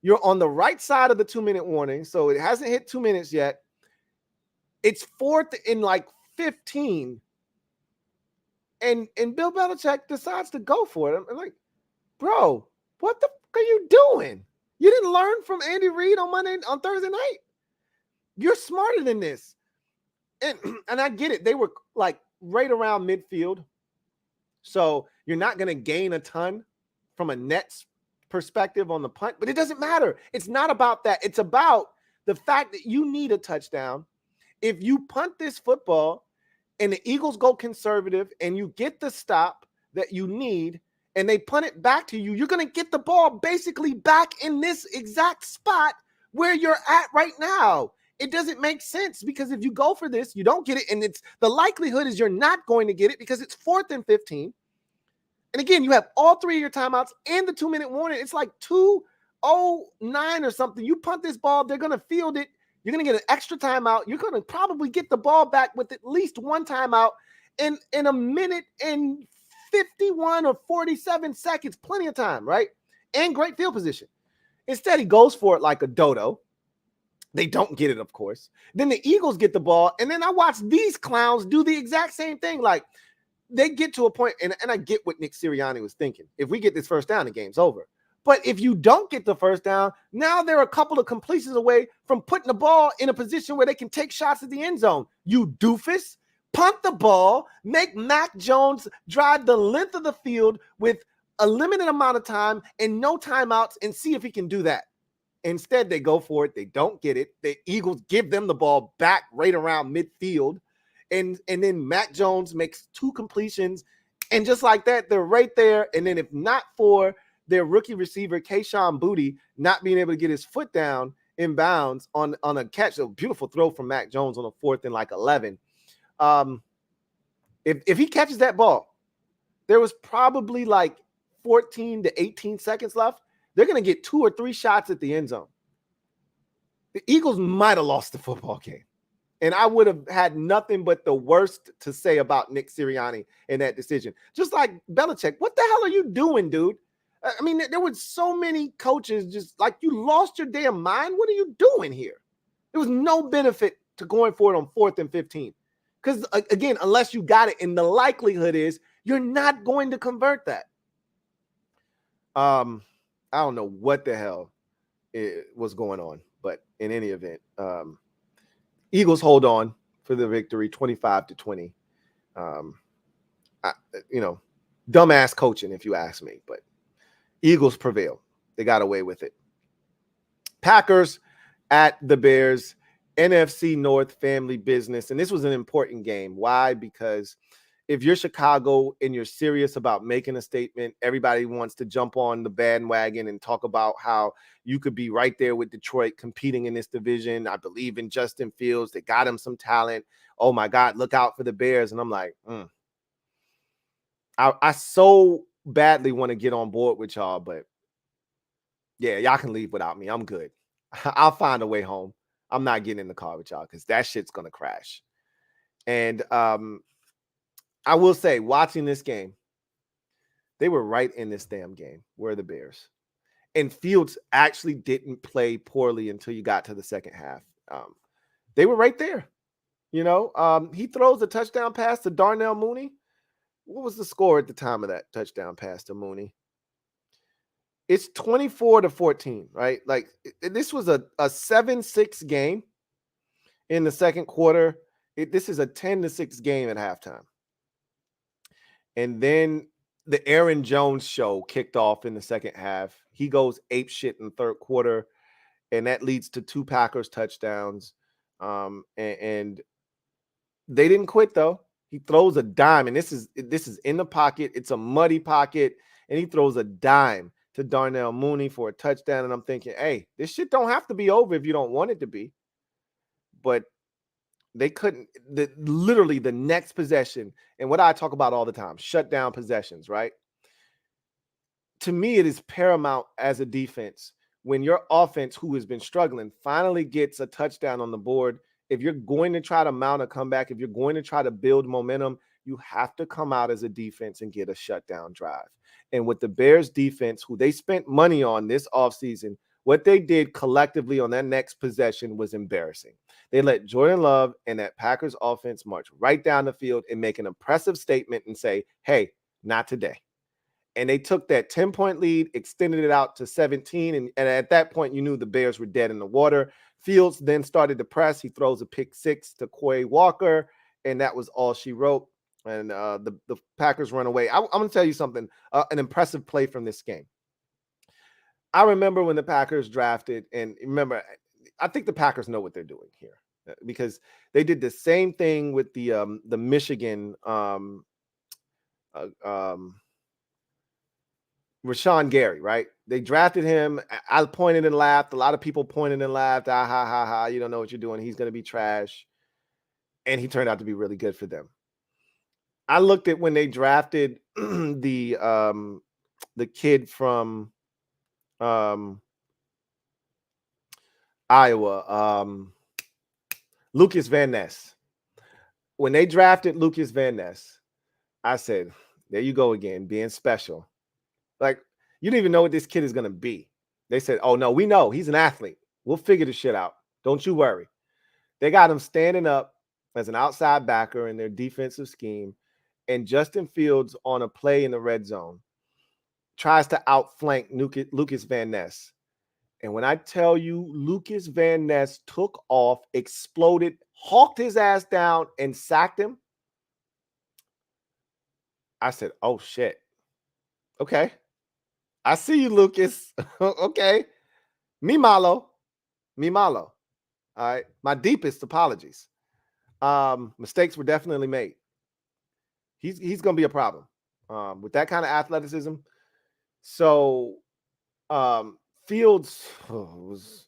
Speaker 1: You're on the right side of the 2-minute warning, so it hasn't hit 2 minutes yet. It's 4th and 15, and Bill Belichick decides to go for it. I'm like, bro, what the fuck are you doing? You didn't learn from Andy Reid on Thursday night. You're smarter than this. And I get it. They were right around midfield, so you're not going to gain a ton from a Nets perspective on the punt, but it doesn't matter. It's not about that. It's about the fact that you need a touchdown. If you punt this football and the Eagles go conservative and you get the stop that you need and they punt it back to you, you're going to get the ball basically back in this exact spot where you're at right now. It doesn't make sense, because if you go for this, you don't get it. And the likelihood is you're not going to get it because it's 4th and 15. And again, you have all 3 of your timeouts and the 2-minute warning. It's like 2:09 or something. You punt this ball, they're going to field it. You're going to get an extra timeout. You're going to probably get the ball back with at least 1 timeout in a minute and 51 or 47 seconds. Plenty of time, right? And great field position. Instead, he goes for it like a dodo. They don't get it, of course. Then the Eagles get the ball, and then I watch these clowns do the exact same thing. They get to a point, and I get what Nick Sirianni was thinking. If we get this first down, the game's over. But if you don't get the first down, now they're a couple of completions away from putting the ball in a position where they can take shots at the end zone. You doofus. Punt the ball, make Mac Jones drive the length of the field with a limited amount of time and no timeouts, and see if he can do that. Instead, they go for it. They don't get it. The Eagles give them the ball back right around midfield. And then Mac Jones makes 2 completions. And just like that, they're right there. And then if not for their rookie receiver, Kayshon Boutte, not being able to get his foot down in bounds on a catch, a beautiful throw from Mac Jones on a 4th and 11. If he catches that ball, there was probably 14 to 18 seconds left. They're going to get 2 or 3 shots at the end zone. The Eagles might have lost the football game. And I would have had nothing but the worst to say about Nick Sirianni in that decision. Just like Belichick, what the hell are you doing, dude? I mean, there were so many coaches just you lost your damn mind. What are you doing here? There was no benefit to going for it on 4th and 15. Because, again, unless you got it, and the likelihood is you're not going to convert that. I don't know what the hell was going on. But in any event, Eagles hold on for the victory, 25-20. Dumbass coaching, if you ask me, but Eagles prevail. They got away with it. Packers at the Bears, NFC North family business. And this was an important game. Why? Because if you're Chicago and you're serious about making a statement, everybody wants to jump on the bandwagon and talk about how you could be right there with Detroit competing in this division. I believe in Justin Fields. They got him some talent. Oh, my God, look out for the Bears. And I'm like, I so badly want to get on board with y'all, but yeah, y'all can leave without me. I'm good. I'll find a way home. I'm not getting in the car with y'all because that shit's going to crash. And I will say, watching this game, they were right in this damn game, were the Bears. And Fields actually didn't play poorly until you got to the second half. They were right there. He throws a touchdown pass to Darnell Mooney. What was the score at the time of that touchdown pass to Mooney? It's 24-14, right? Like, this was a 7-6 game in the second quarter. This is a 10-6 game at halftime. And then the Aaron Jones show kicked off in the second half. He goes apeshit in the third quarter, and that leads to 2 Packers touchdowns. And they didn't quit, though. He throws a dime, and this is in the pocket. It's a muddy pocket, and he throws a dime to Darnell Mooney for a touchdown. And I'm thinking, hey, this shit don't have to be over if you don't want it to be. But they couldn't. Literally the next possession, and what I talk about all the time, shut down possessions, right? To me, it is paramount as a defense when your offense, who has been struggling, finally gets a touchdown on the board. If you're going to try to mount a comeback, if you're going to try to build momentum, you have to come out as a defense and get a shutdown drive. And with the Bears defense, who they spent money on this offseason, what they did collectively on that next possession was embarrassing. They let Jordan Love and that Packers offense march right down the field and make an impressive statement and say, hey, not today. And they took that 10-point lead, extended it out to 17. And at that point, you knew the Bears were dead in the water. Fields then started to press. He throws a pick 6 to Quay Walker, and that was all she wrote. And the Packers run away. I'm going to tell you something, an impressive play from this game. I remember when the Packers drafted, and remember, I think the Packers know what they're doing here because they did the same thing with the Michigan Rashawn Gary, right? They drafted him. I pointed and laughed. A lot of people pointed and laughed. Ah, ha, ha, ha. You don't know what you're doing. He's going to be trash. And he turned out to be really good for them. I looked at when they drafted the kid from Iowa, Lucas Van Ness. When they drafted Lucas Van Ness, I said, there you go again, being special. Like, you don't even know what this kid is going to be. They said, oh, no, we know. He's an athlete. We'll figure the shit out. Don't you worry. They got him standing up as an outside backer in their defensive scheme. And Justin Fields on a play in the red zone tries to outflank Lucas Van Ness. And when I tell you, Lucas Van Ness took off, exploded, hawked his ass down, and sacked him, I said, oh, shit. Okay. I see you, Lucas. Okay. Me malo. All right. My deepest apologies. Mistakes were definitely made. He's going to be a problem with that kind of athleticism. So Fields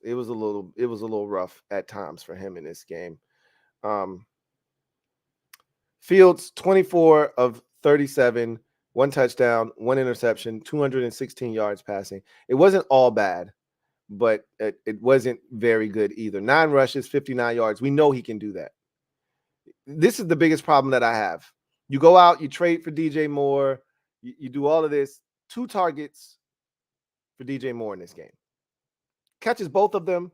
Speaker 1: it was a little rough at times for him in this game. Fields 24 of 37, 1 touchdown, 1 interception, 216 yards passing. It wasn't all bad, but it wasn't very good either. 9 rushes, 59 yards. We know he can do that. This is the biggest problem that I have. You go out, you trade for DJ Moore, you do all of this. 2 targets for DJ Moore in this game. Catches both of them.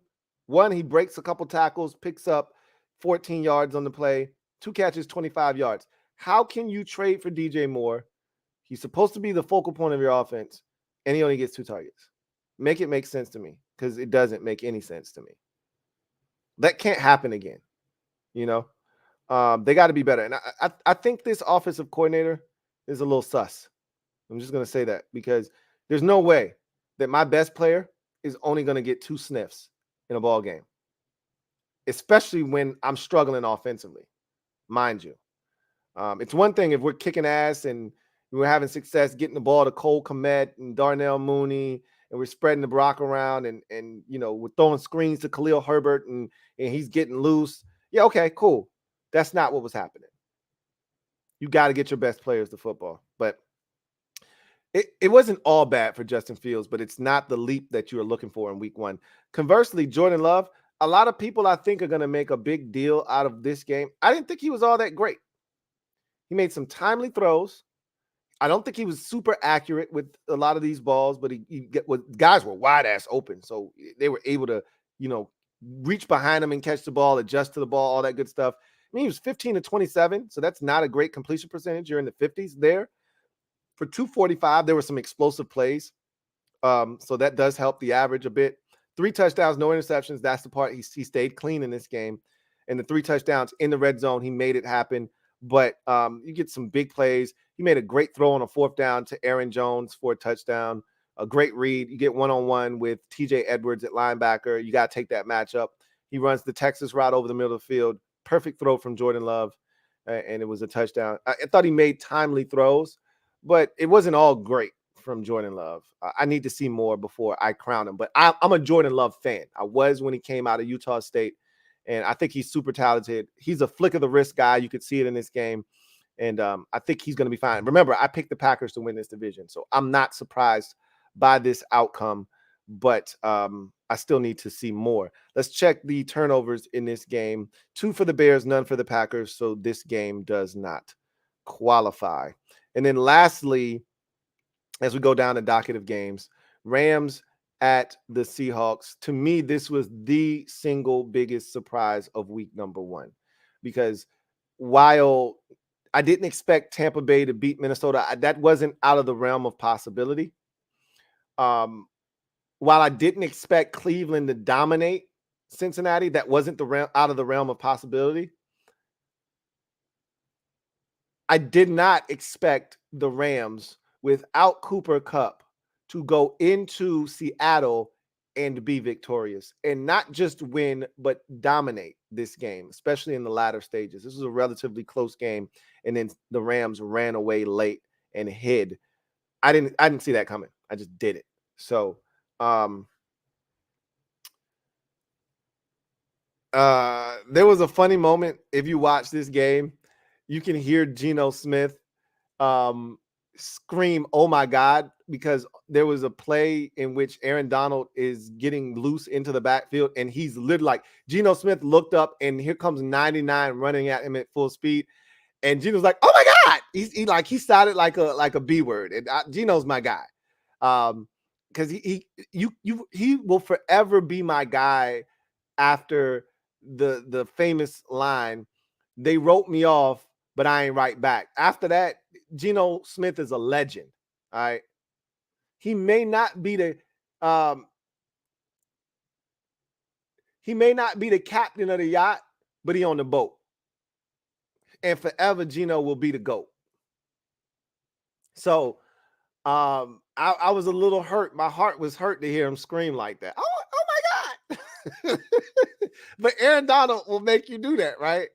Speaker 1: 1, he breaks a couple tackles, picks up 14 yards on the play. 2 catches, 25 yards. How can you trade for DJ Moore? He's supposed to be the focal point of your offense, and he only gets 2 targets. Make it make sense to me. because it doesn't make any sense to me. That can't happen again. You know, they got to be better. And I think this offensive coordinator is a little sus. I'm just going to say that because there's no way that my best player is only going to get 2 sniffs in a ball game, especially when I'm struggling offensively, mind you. It's one thing if we're kicking ass and we're having success getting the ball to Cole Kmet and Darnell Mooney, and we're spreading the block around and you know, we're throwing screens to Khalil Herbert and he's getting loose. Yeah, okay, cool. That's not what was happening. You got to get your best players to football. But it wasn't all bad for Justin Fields, but it's not the leap that you were looking for in week 1. Conversely, Jordan Love, a lot of people I think are going to make a big deal out of this game. I didn't think he was all that great. He made some timely throws. I don't think he was super accurate with a lot of these balls, but guys were wide ass open. So they were able to, you know, reach behind him and catch the ball, adjust to the ball, all that good stuff. I mean, he was 15 to 27. So that's not a great completion percentage. You're in the 50s there. For 245, there were some explosive plays. So that does help the average a bit. 3 touchdowns, no interceptions. That's the part he stayed clean in this game. And the 3 touchdowns in the red zone, he made it happen. But you get some big plays. He made a great throw on a 4th down to Aaron Jones for a touchdown. A great read. You get one-on-one with TJ Edwards at linebacker. You got to take that matchup. He runs the Texas route over the middle of the field. Perfect throw from Jordan Love. And it was a touchdown. I thought he made timely throws, but it wasn't all great from Jordan Love. I need to see more before I crown him. But I'm a Jordan Love fan. I was when he came out of Utah State. And I think he's super talented. He's a flick of the wrist guy. You could see it in this game. And I think he's going to be fine. Remember, I picked the Packers to win this division. So I'm not surprised by this outcome. But I still need to see more. Let's check the turnovers in this game. 2 for the Bears, none for the Packers. So this game does not qualify. And then lastly, as we go down the docket of games, Rams at the Seahawks. To me, this was the single biggest surprise of week number 1, because while I didn't expect Tampa Bay to beat Minnesota, that wasn't out of the realm of possibility. While I didn't expect Cleveland to dominate Cincinnati, that wasn't out of the realm of possibility. I did not expect the Rams without Cooper Kupp to go into Seattle and be victorious, and not just win, but dominate this game, especially in the latter stages. This was a relatively close game, and then the Rams ran away late and hid. I didn't see that coming. I just did it. So there was a funny moment. If you watch this game, you can hear Geno Smith scream, "Oh my God," because there was a play in which Aaron Donald is getting loose into the backfield, and he's literally like, Geno Smith looked up, and here comes 99 running at him at full speed, and Geno's like, "Oh my God!" He started like a B word, and Geno's my guy, because he will forever be my guy. After the famous line, "They wrote me off, but I ain't right back." After that, Geno Smith is a legend. All right. He may not be the captain of the yacht, but he on the boat. And forever, Geno will be the GOAT. So I was a little hurt. My heart was hurt to hear him scream like that. Oh my God. But Aaron Donald will make you do that, right?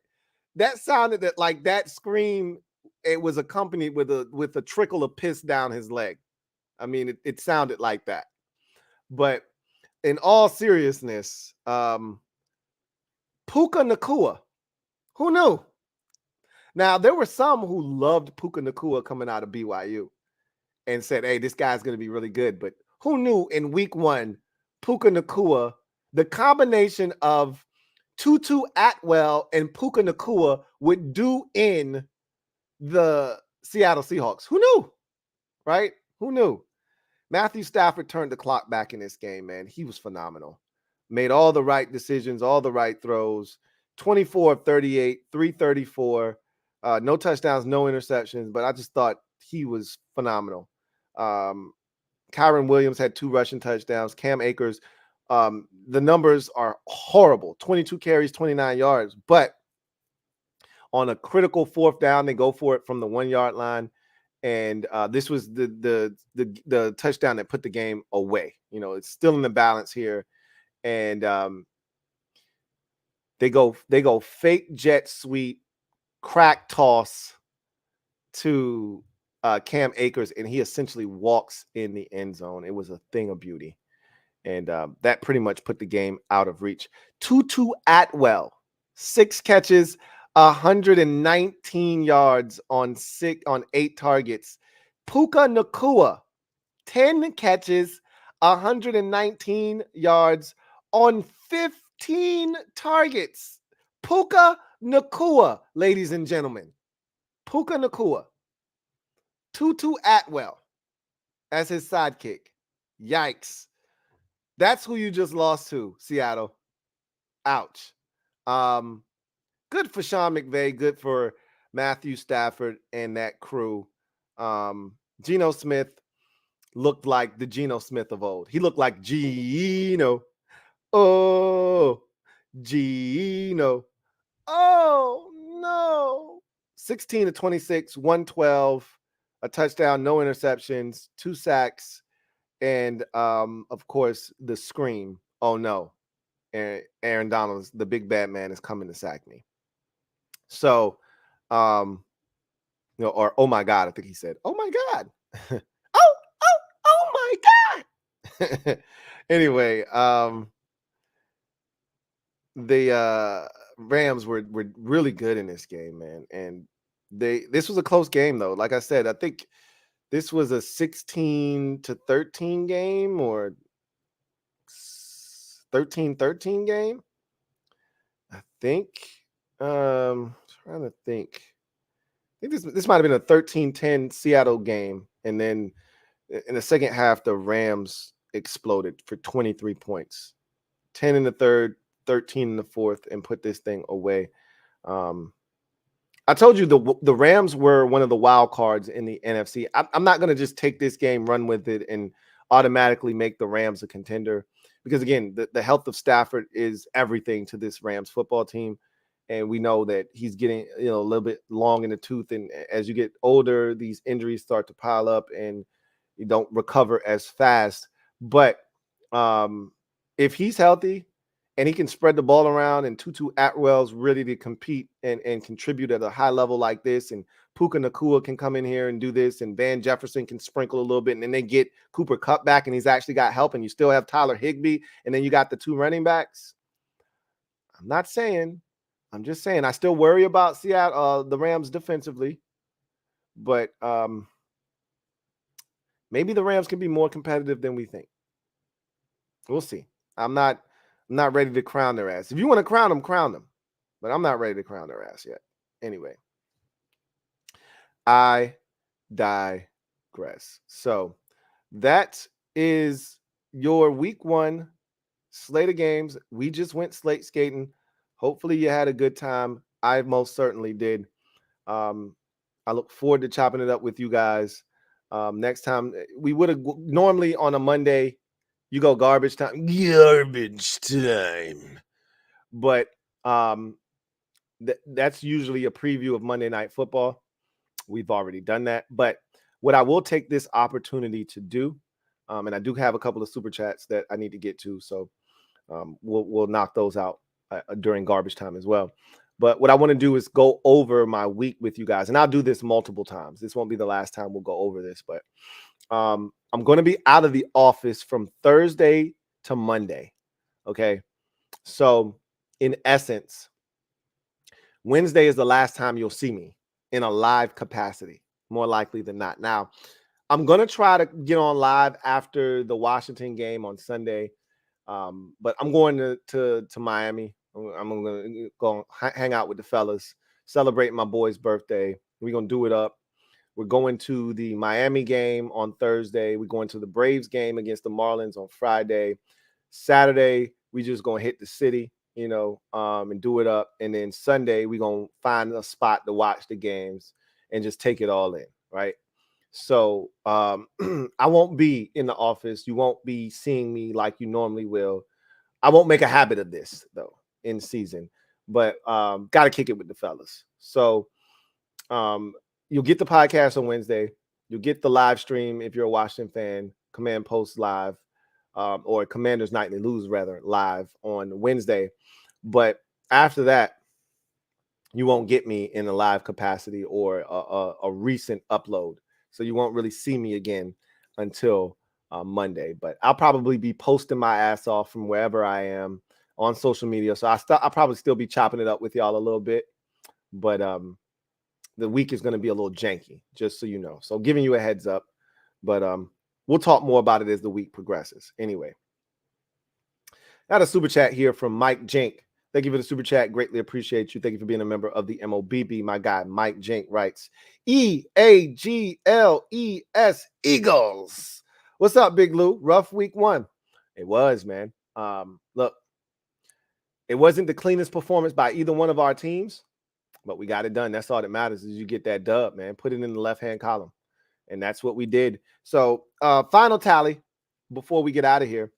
Speaker 1: That sounded like that scream. It was accompanied with a trickle of piss down his leg. I mean, it sounded like that. But in all seriousness, Puka Nacua, who knew? Now, there were some who loved Puka Nacua coming out of BYU and said, "Hey, this guy's going to be really good." But who knew in week 1, Puka Nacua, the combination of Tutu Atwell and Puka Nacua would do in the Seattle Seahawks? Who knew? Right? Who knew? Matthew Stafford turned the clock back in this game, man. He was phenomenal. Made all the right decisions, all the right throws. 24 of 38, 334. No touchdowns, no interceptions, but I just thought he was phenomenal. Kyron Williams had 2 rushing touchdowns. Cam Akers The numbers are horrible. 22 carries, 29 yards. But on a critical fourth down, they go for it from the 1 yard line. And this was the touchdown that put the game away. You know, it's still in the balance here. And they go fake jet sweep, crack toss to Cam Akers, and he essentially walks in the end zone. It was a thing of beauty. And that pretty much put the game out of reach. Tutu Atwell, 6 catches, 119 yards on 8 targets. Puka Nacua, 10 catches, 119 yards on 15 targets. Puka Nacua, ladies and gentlemen. Puka Nacua. Tutu Atwell as his sidekick. Yikes. That's who you just lost to, Seattle. Ouch. Good for Sean McVay. Good for Matthew Stafford and that crew. Geno Smith looked like the Geno Smith of old. He looked like Geno. Oh, Geno. Oh, no. 16 to 26, 112, a touchdown, no interceptions, 2 sacks. And, of course, the scream, oh, no, Aaron Donald, the big bad man, is coming to sack me. So, or, oh, my God, I think he said, oh, my God. oh, my God. Anyway, the Rams were really good in this game, man. And this was a close game, though. Like I said, I think this was a 16-13 game or 13-13 game. I think. Trying to think. I think this might have been a 13-10 Seattle game. And then in the second half, the Rams exploded for 23 points. 10 in the third, 13 in the fourth, and put this thing away. I told you the Rams were one of the wild cards in the NFC. I'm not going to just take this game, run with it, and automatically make the Rams a contender. Because, again, the health of Stafford is everything to this Rams football team. And we know that he's getting a little bit long in the tooth. And as you get older, these injuries start to pile up and you don't recover as fast. But if he's healthy, and he can spread the ball around, and Tutu Atwell's ready to compete and contribute at a high level like this, and Puka Nacua can come in here and do this, and Van Jefferson can sprinkle a little bit, and then they get Cooper Kupp back, and he's actually got help, and you still have Tyler Higbee, and then you got the 2 running backs. I'm just saying, I still worry about Seattle, the Rams defensively, but maybe the Rams can be more competitive than we think. We'll see. I'm not ready to crown their ass. If you want to crown them. But I'm not ready to crown their ass yet. Anyway, I digress. So that is your week 1 slate of games. We just went slate skating. Hopefully you had a good time. I most certainly did. I look forward to chopping it up with you guys. Next time, we would have normally on a Monday, you go garbage time. But that's usually a preview of Monday Night Football. We've already done that. But what I will take this opportunity to do, and I do have a couple of super chats that I need to get to, so we'll knock those out during garbage time as well. But what I want to do is go over my week with you guys, and I'll do this multiple times. This won't be the last time we'll go over this, but I'm going to be out of the office from Thursday to Monday. Okay. So in essence, Wednesday is the last time you'll see me in a live capacity, more likely than not. Now, I'm going to try to get on live after the Washington game on Sunday, but I'm going to Miami. I'm going to go hang out with the fellas, celebrate my boy's birthday. We're going to do it up. We're going to the Miami game on Thursday. We're going to the Braves game against the Marlins on Friday. Saturday, we just going to hit the city, and do it up. And then Sunday, we're going to find a spot to watch the games and just take it all in, right? So I won't be in the office. You won't be seeing me like you normally will. I won't make a habit of this though in season, but got to kick it with the fellas. So you'll get the podcast on Wednesday. You'll get the live stream if you're a Washington fan, Command Post live, or Commanders Nightly Lose rather live on Wednesday. But after that, you won't get me in a live capacity or a recent upload. So you won't really see me again until Monday. But I'll probably be posting my ass off from wherever I am on social media. So I'll probably still be chopping it up with y'all a little bit. But the week is going to be a little janky, just so you know. So giving you a heads up. But we'll talk more about it as the week progresses. Anyway, got a super chat here from Mike Jink. Thank you for the super chat. Greatly appreciate you. Thank you for being a member of the MOBB. My guy, Mike Jink, writes, EAGLES, Eagles. What's up, Big Lou? Rough week 1. It was, man. Look, it wasn't the cleanest performance by either one of our teams, but we got it done. That's all that matters is you get that dub, man. Put it in the left-hand column. And that's what we did. So final tally before we get out of here.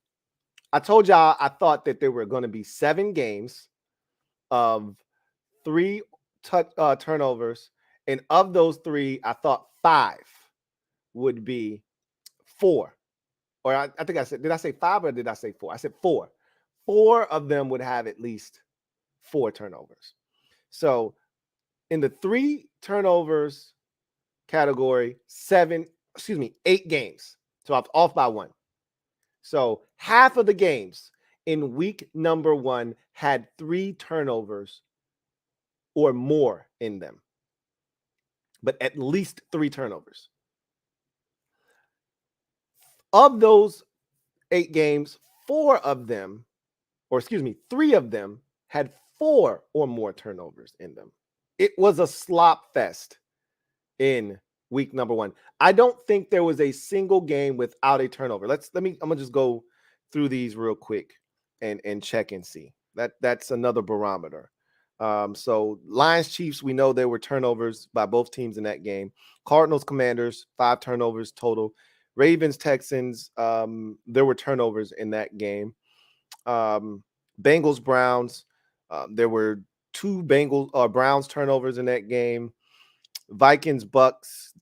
Speaker 1: I told y'all I thought that there were going to be 7 games of 3 turnovers. And of those 3, I thought 5 would be 4. Or I think I said, did I say 5 or did I say 4? I said 4. 4 of them would have at least 4 turnovers. So in the 3 turnovers category, 8 games. So I'm off by 1. So half of the games in week number 1 had 3 turnovers or more in them, but at least 3 turnovers. Of those 8 games, 3 of them had 4 or more turnovers in them. It was a slop fest in week number 1. I don't think there was a single game without a turnover. I'm gonna just go through these real quick and check and see. That's another barometer. So Lions Chiefs, we know there were turnovers by both teams in that game. Cardinals Commanders, 5 turnovers total. Ravens Texans, there were turnovers in that game. Bengals Browns, there were 2 Browns turnovers in that game. Vikings Bucks,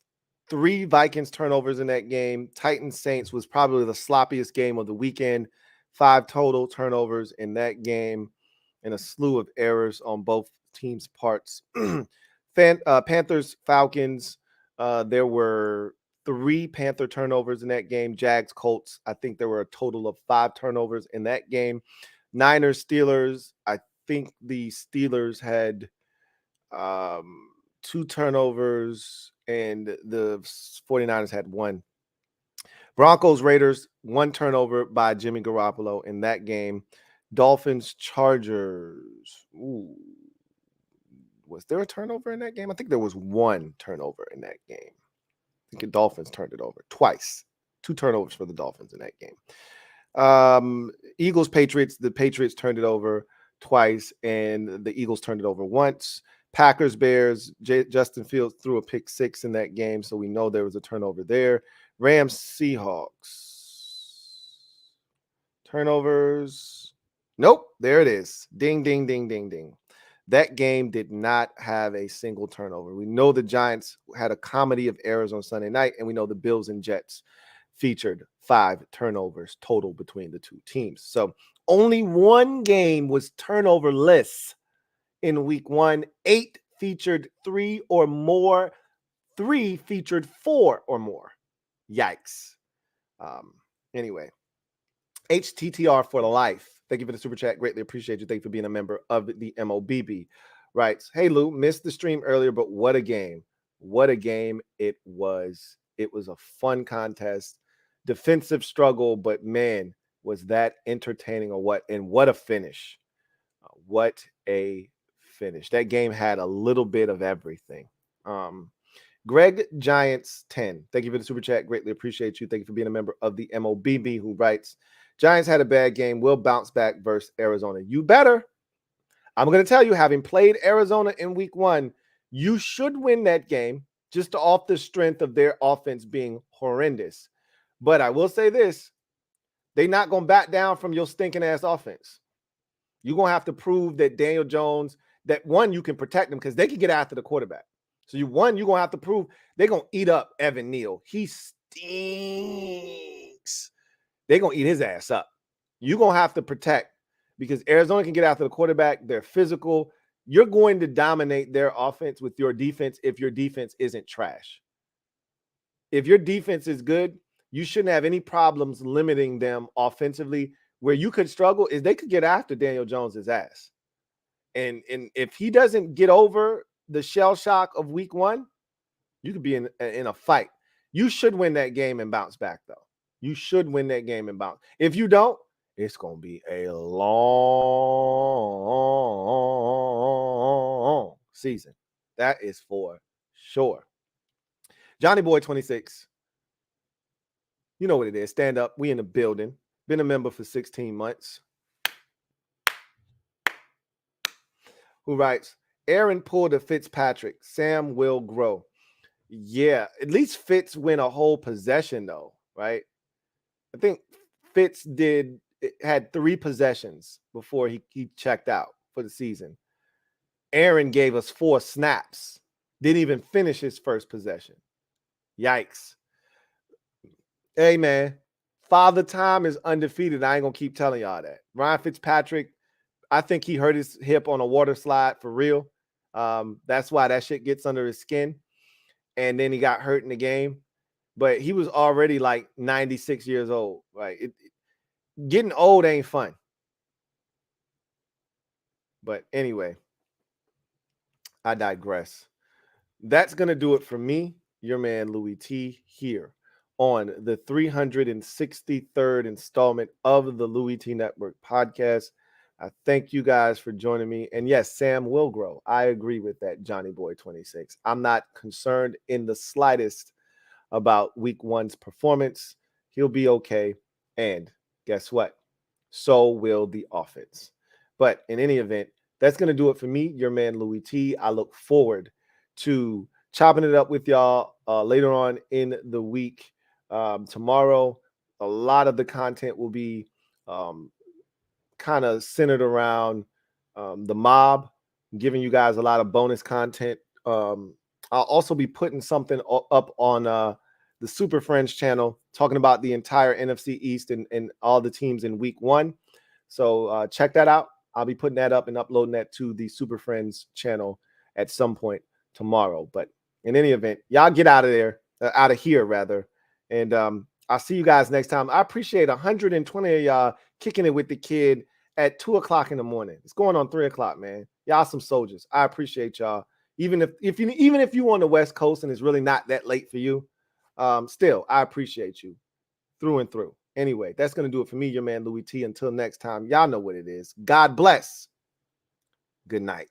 Speaker 1: 3 Vikings turnovers in that game. Titans Saints was probably the sloppiest game of the weekend. 5 total turnovers in that game and a slew of errors on both teams' parts. Panthers Falcons, there were 3 Panther turnovers in that game. Jags Colts, I think there were a total of 5 turnovers in that game. Niners Steelers, I think the Steelers had 2 turnovers and the 49ers had 1. Broncos Raiders, 1 turnover by Jimmy Garoppolo in that game. Dolphins-Chargers. Ooh. Was there a turnover in that game? I think there was 1 turnover in that game. I think the Dolphins turned it over twice. 2 turnovers for the Dolphins in that game. Eagles-Patriots, the Patriots turned it over twice, and the Eagles turned it over once. Packers-Bears, Justin Fields threw a pick 6 in that game, so we know there was a turnover there. Rams-Seahawks. Turnovers. Nope, there it is. Ding, ding, ding, ding, ding. That game did not have a single turnover. We know the Giants had a comedy of errors on Sunday night, and we know the Bills and Jets featured 5 turnovers total between the 2 teams. So only 1 game was turnoverless in week 1. 8 featured 3 or more. 3 featured 4 or more. Yikes. Anyway, HTTR for life. Thank you for the super chat. Greatly appreciate you. Thank you for being a member of the MOBB. Writes, hey, Lou, missed the stream earlier, but what a game. What a game it was. It was a fun contest. Defensive struggle, but man, was that entertaining or what? And what a finish. What a finish. That game had a little bit of everything. Greg Giants 10. Thank you for the super chat. Greatly appreciate you. Thank you for being a member of the MOBB, who writes, Giants had a bad game. Will bounce back versus Arizona. You better. I'm going to tell you, having played Arizona in week 1, you should win that game just off the strength of their offense being horrendous. But I will say this. They're not going to back down from your stinking ass offense. You're going to have to prove that Daniel Jones, that one, you can protect them because they can get after the quarterback. So you're going to have to prove they're going to eat up Evan Neal. He stinks. They're going to eat his ass up. You're going to have to protect because Arizona can get after the quarterback. They're physical. You're going to dominate their offense with your defense if your defense isn't trash. If your defense is good, you shouldn't have any problems limiting them offensively. Where you could struggle is they could get after Daniel Jones's ass. And if he doesn't get over the shell shock of week one, you could be in a fight. You should win that game and bounce back, though. You should win that game and bounce. If you don't, it's going to be a long season. That is for sure. Johnny Boy 26. You know what it is. Stand up. We in the building. Been a member for 16 months. Who writes, Aaron pulled a Fitzpatrick. Sam will grow. Yeah, at least Fitz win a whole possession, though, right? I think Fitz had 3 possessions before he checked out for the season. Aaron gave us 4 snaps. Didn't even finish his first possession. Yikes. Hey, man, Father Time is undefeated. I ain't going to keep telling y'all that. Ryan Fitzpatrick, I think he hurt his hip on a water slide for real. That's why that shit gets under his skin. And then he got hurt in the game. But he was already like 96 years old. Right? Getting old ain't fun. But anyway, I digress. That's going to do it for me, your man Louie T, here on the 363rd installment of the Louie T Network podcast. I thank you guys for joining me. And yes, Sam will grow. I agree with that, Johnny Boy 26. I'm not concerned in the slightest about week one's performance. He'll be okay. And guess what? So will the offense. But in any event, that's going to do it for me, your man Louie T. I look forward to chopping it up with y'all later on in the week. Tomorrow, a lot of the content will be kind of centered around the mob, giving you guys a lot of bonus content. I'll also be putting something up on the Super Friends channel, talking about the entire NFC East and all the teams in week one. So check that out. I'll be putting that up and uploading that to the Super Friends channel at some point tomorrow. But in any event, y'all get out of here rather. And I'll see you guys next time. I appreciate 120 of y'all kicking it with the kid at 2 o'clock in the morning. It's going on 3 o'clock, man. Y'all some soldiers. I appreciate y'all. Even if you on the West Coast and it's really not that late for you, still, I appreciate you through and through. Anyway, that's going to do it for me, your man Louie T. Until next time, y'all know what it is. God bless. Good night.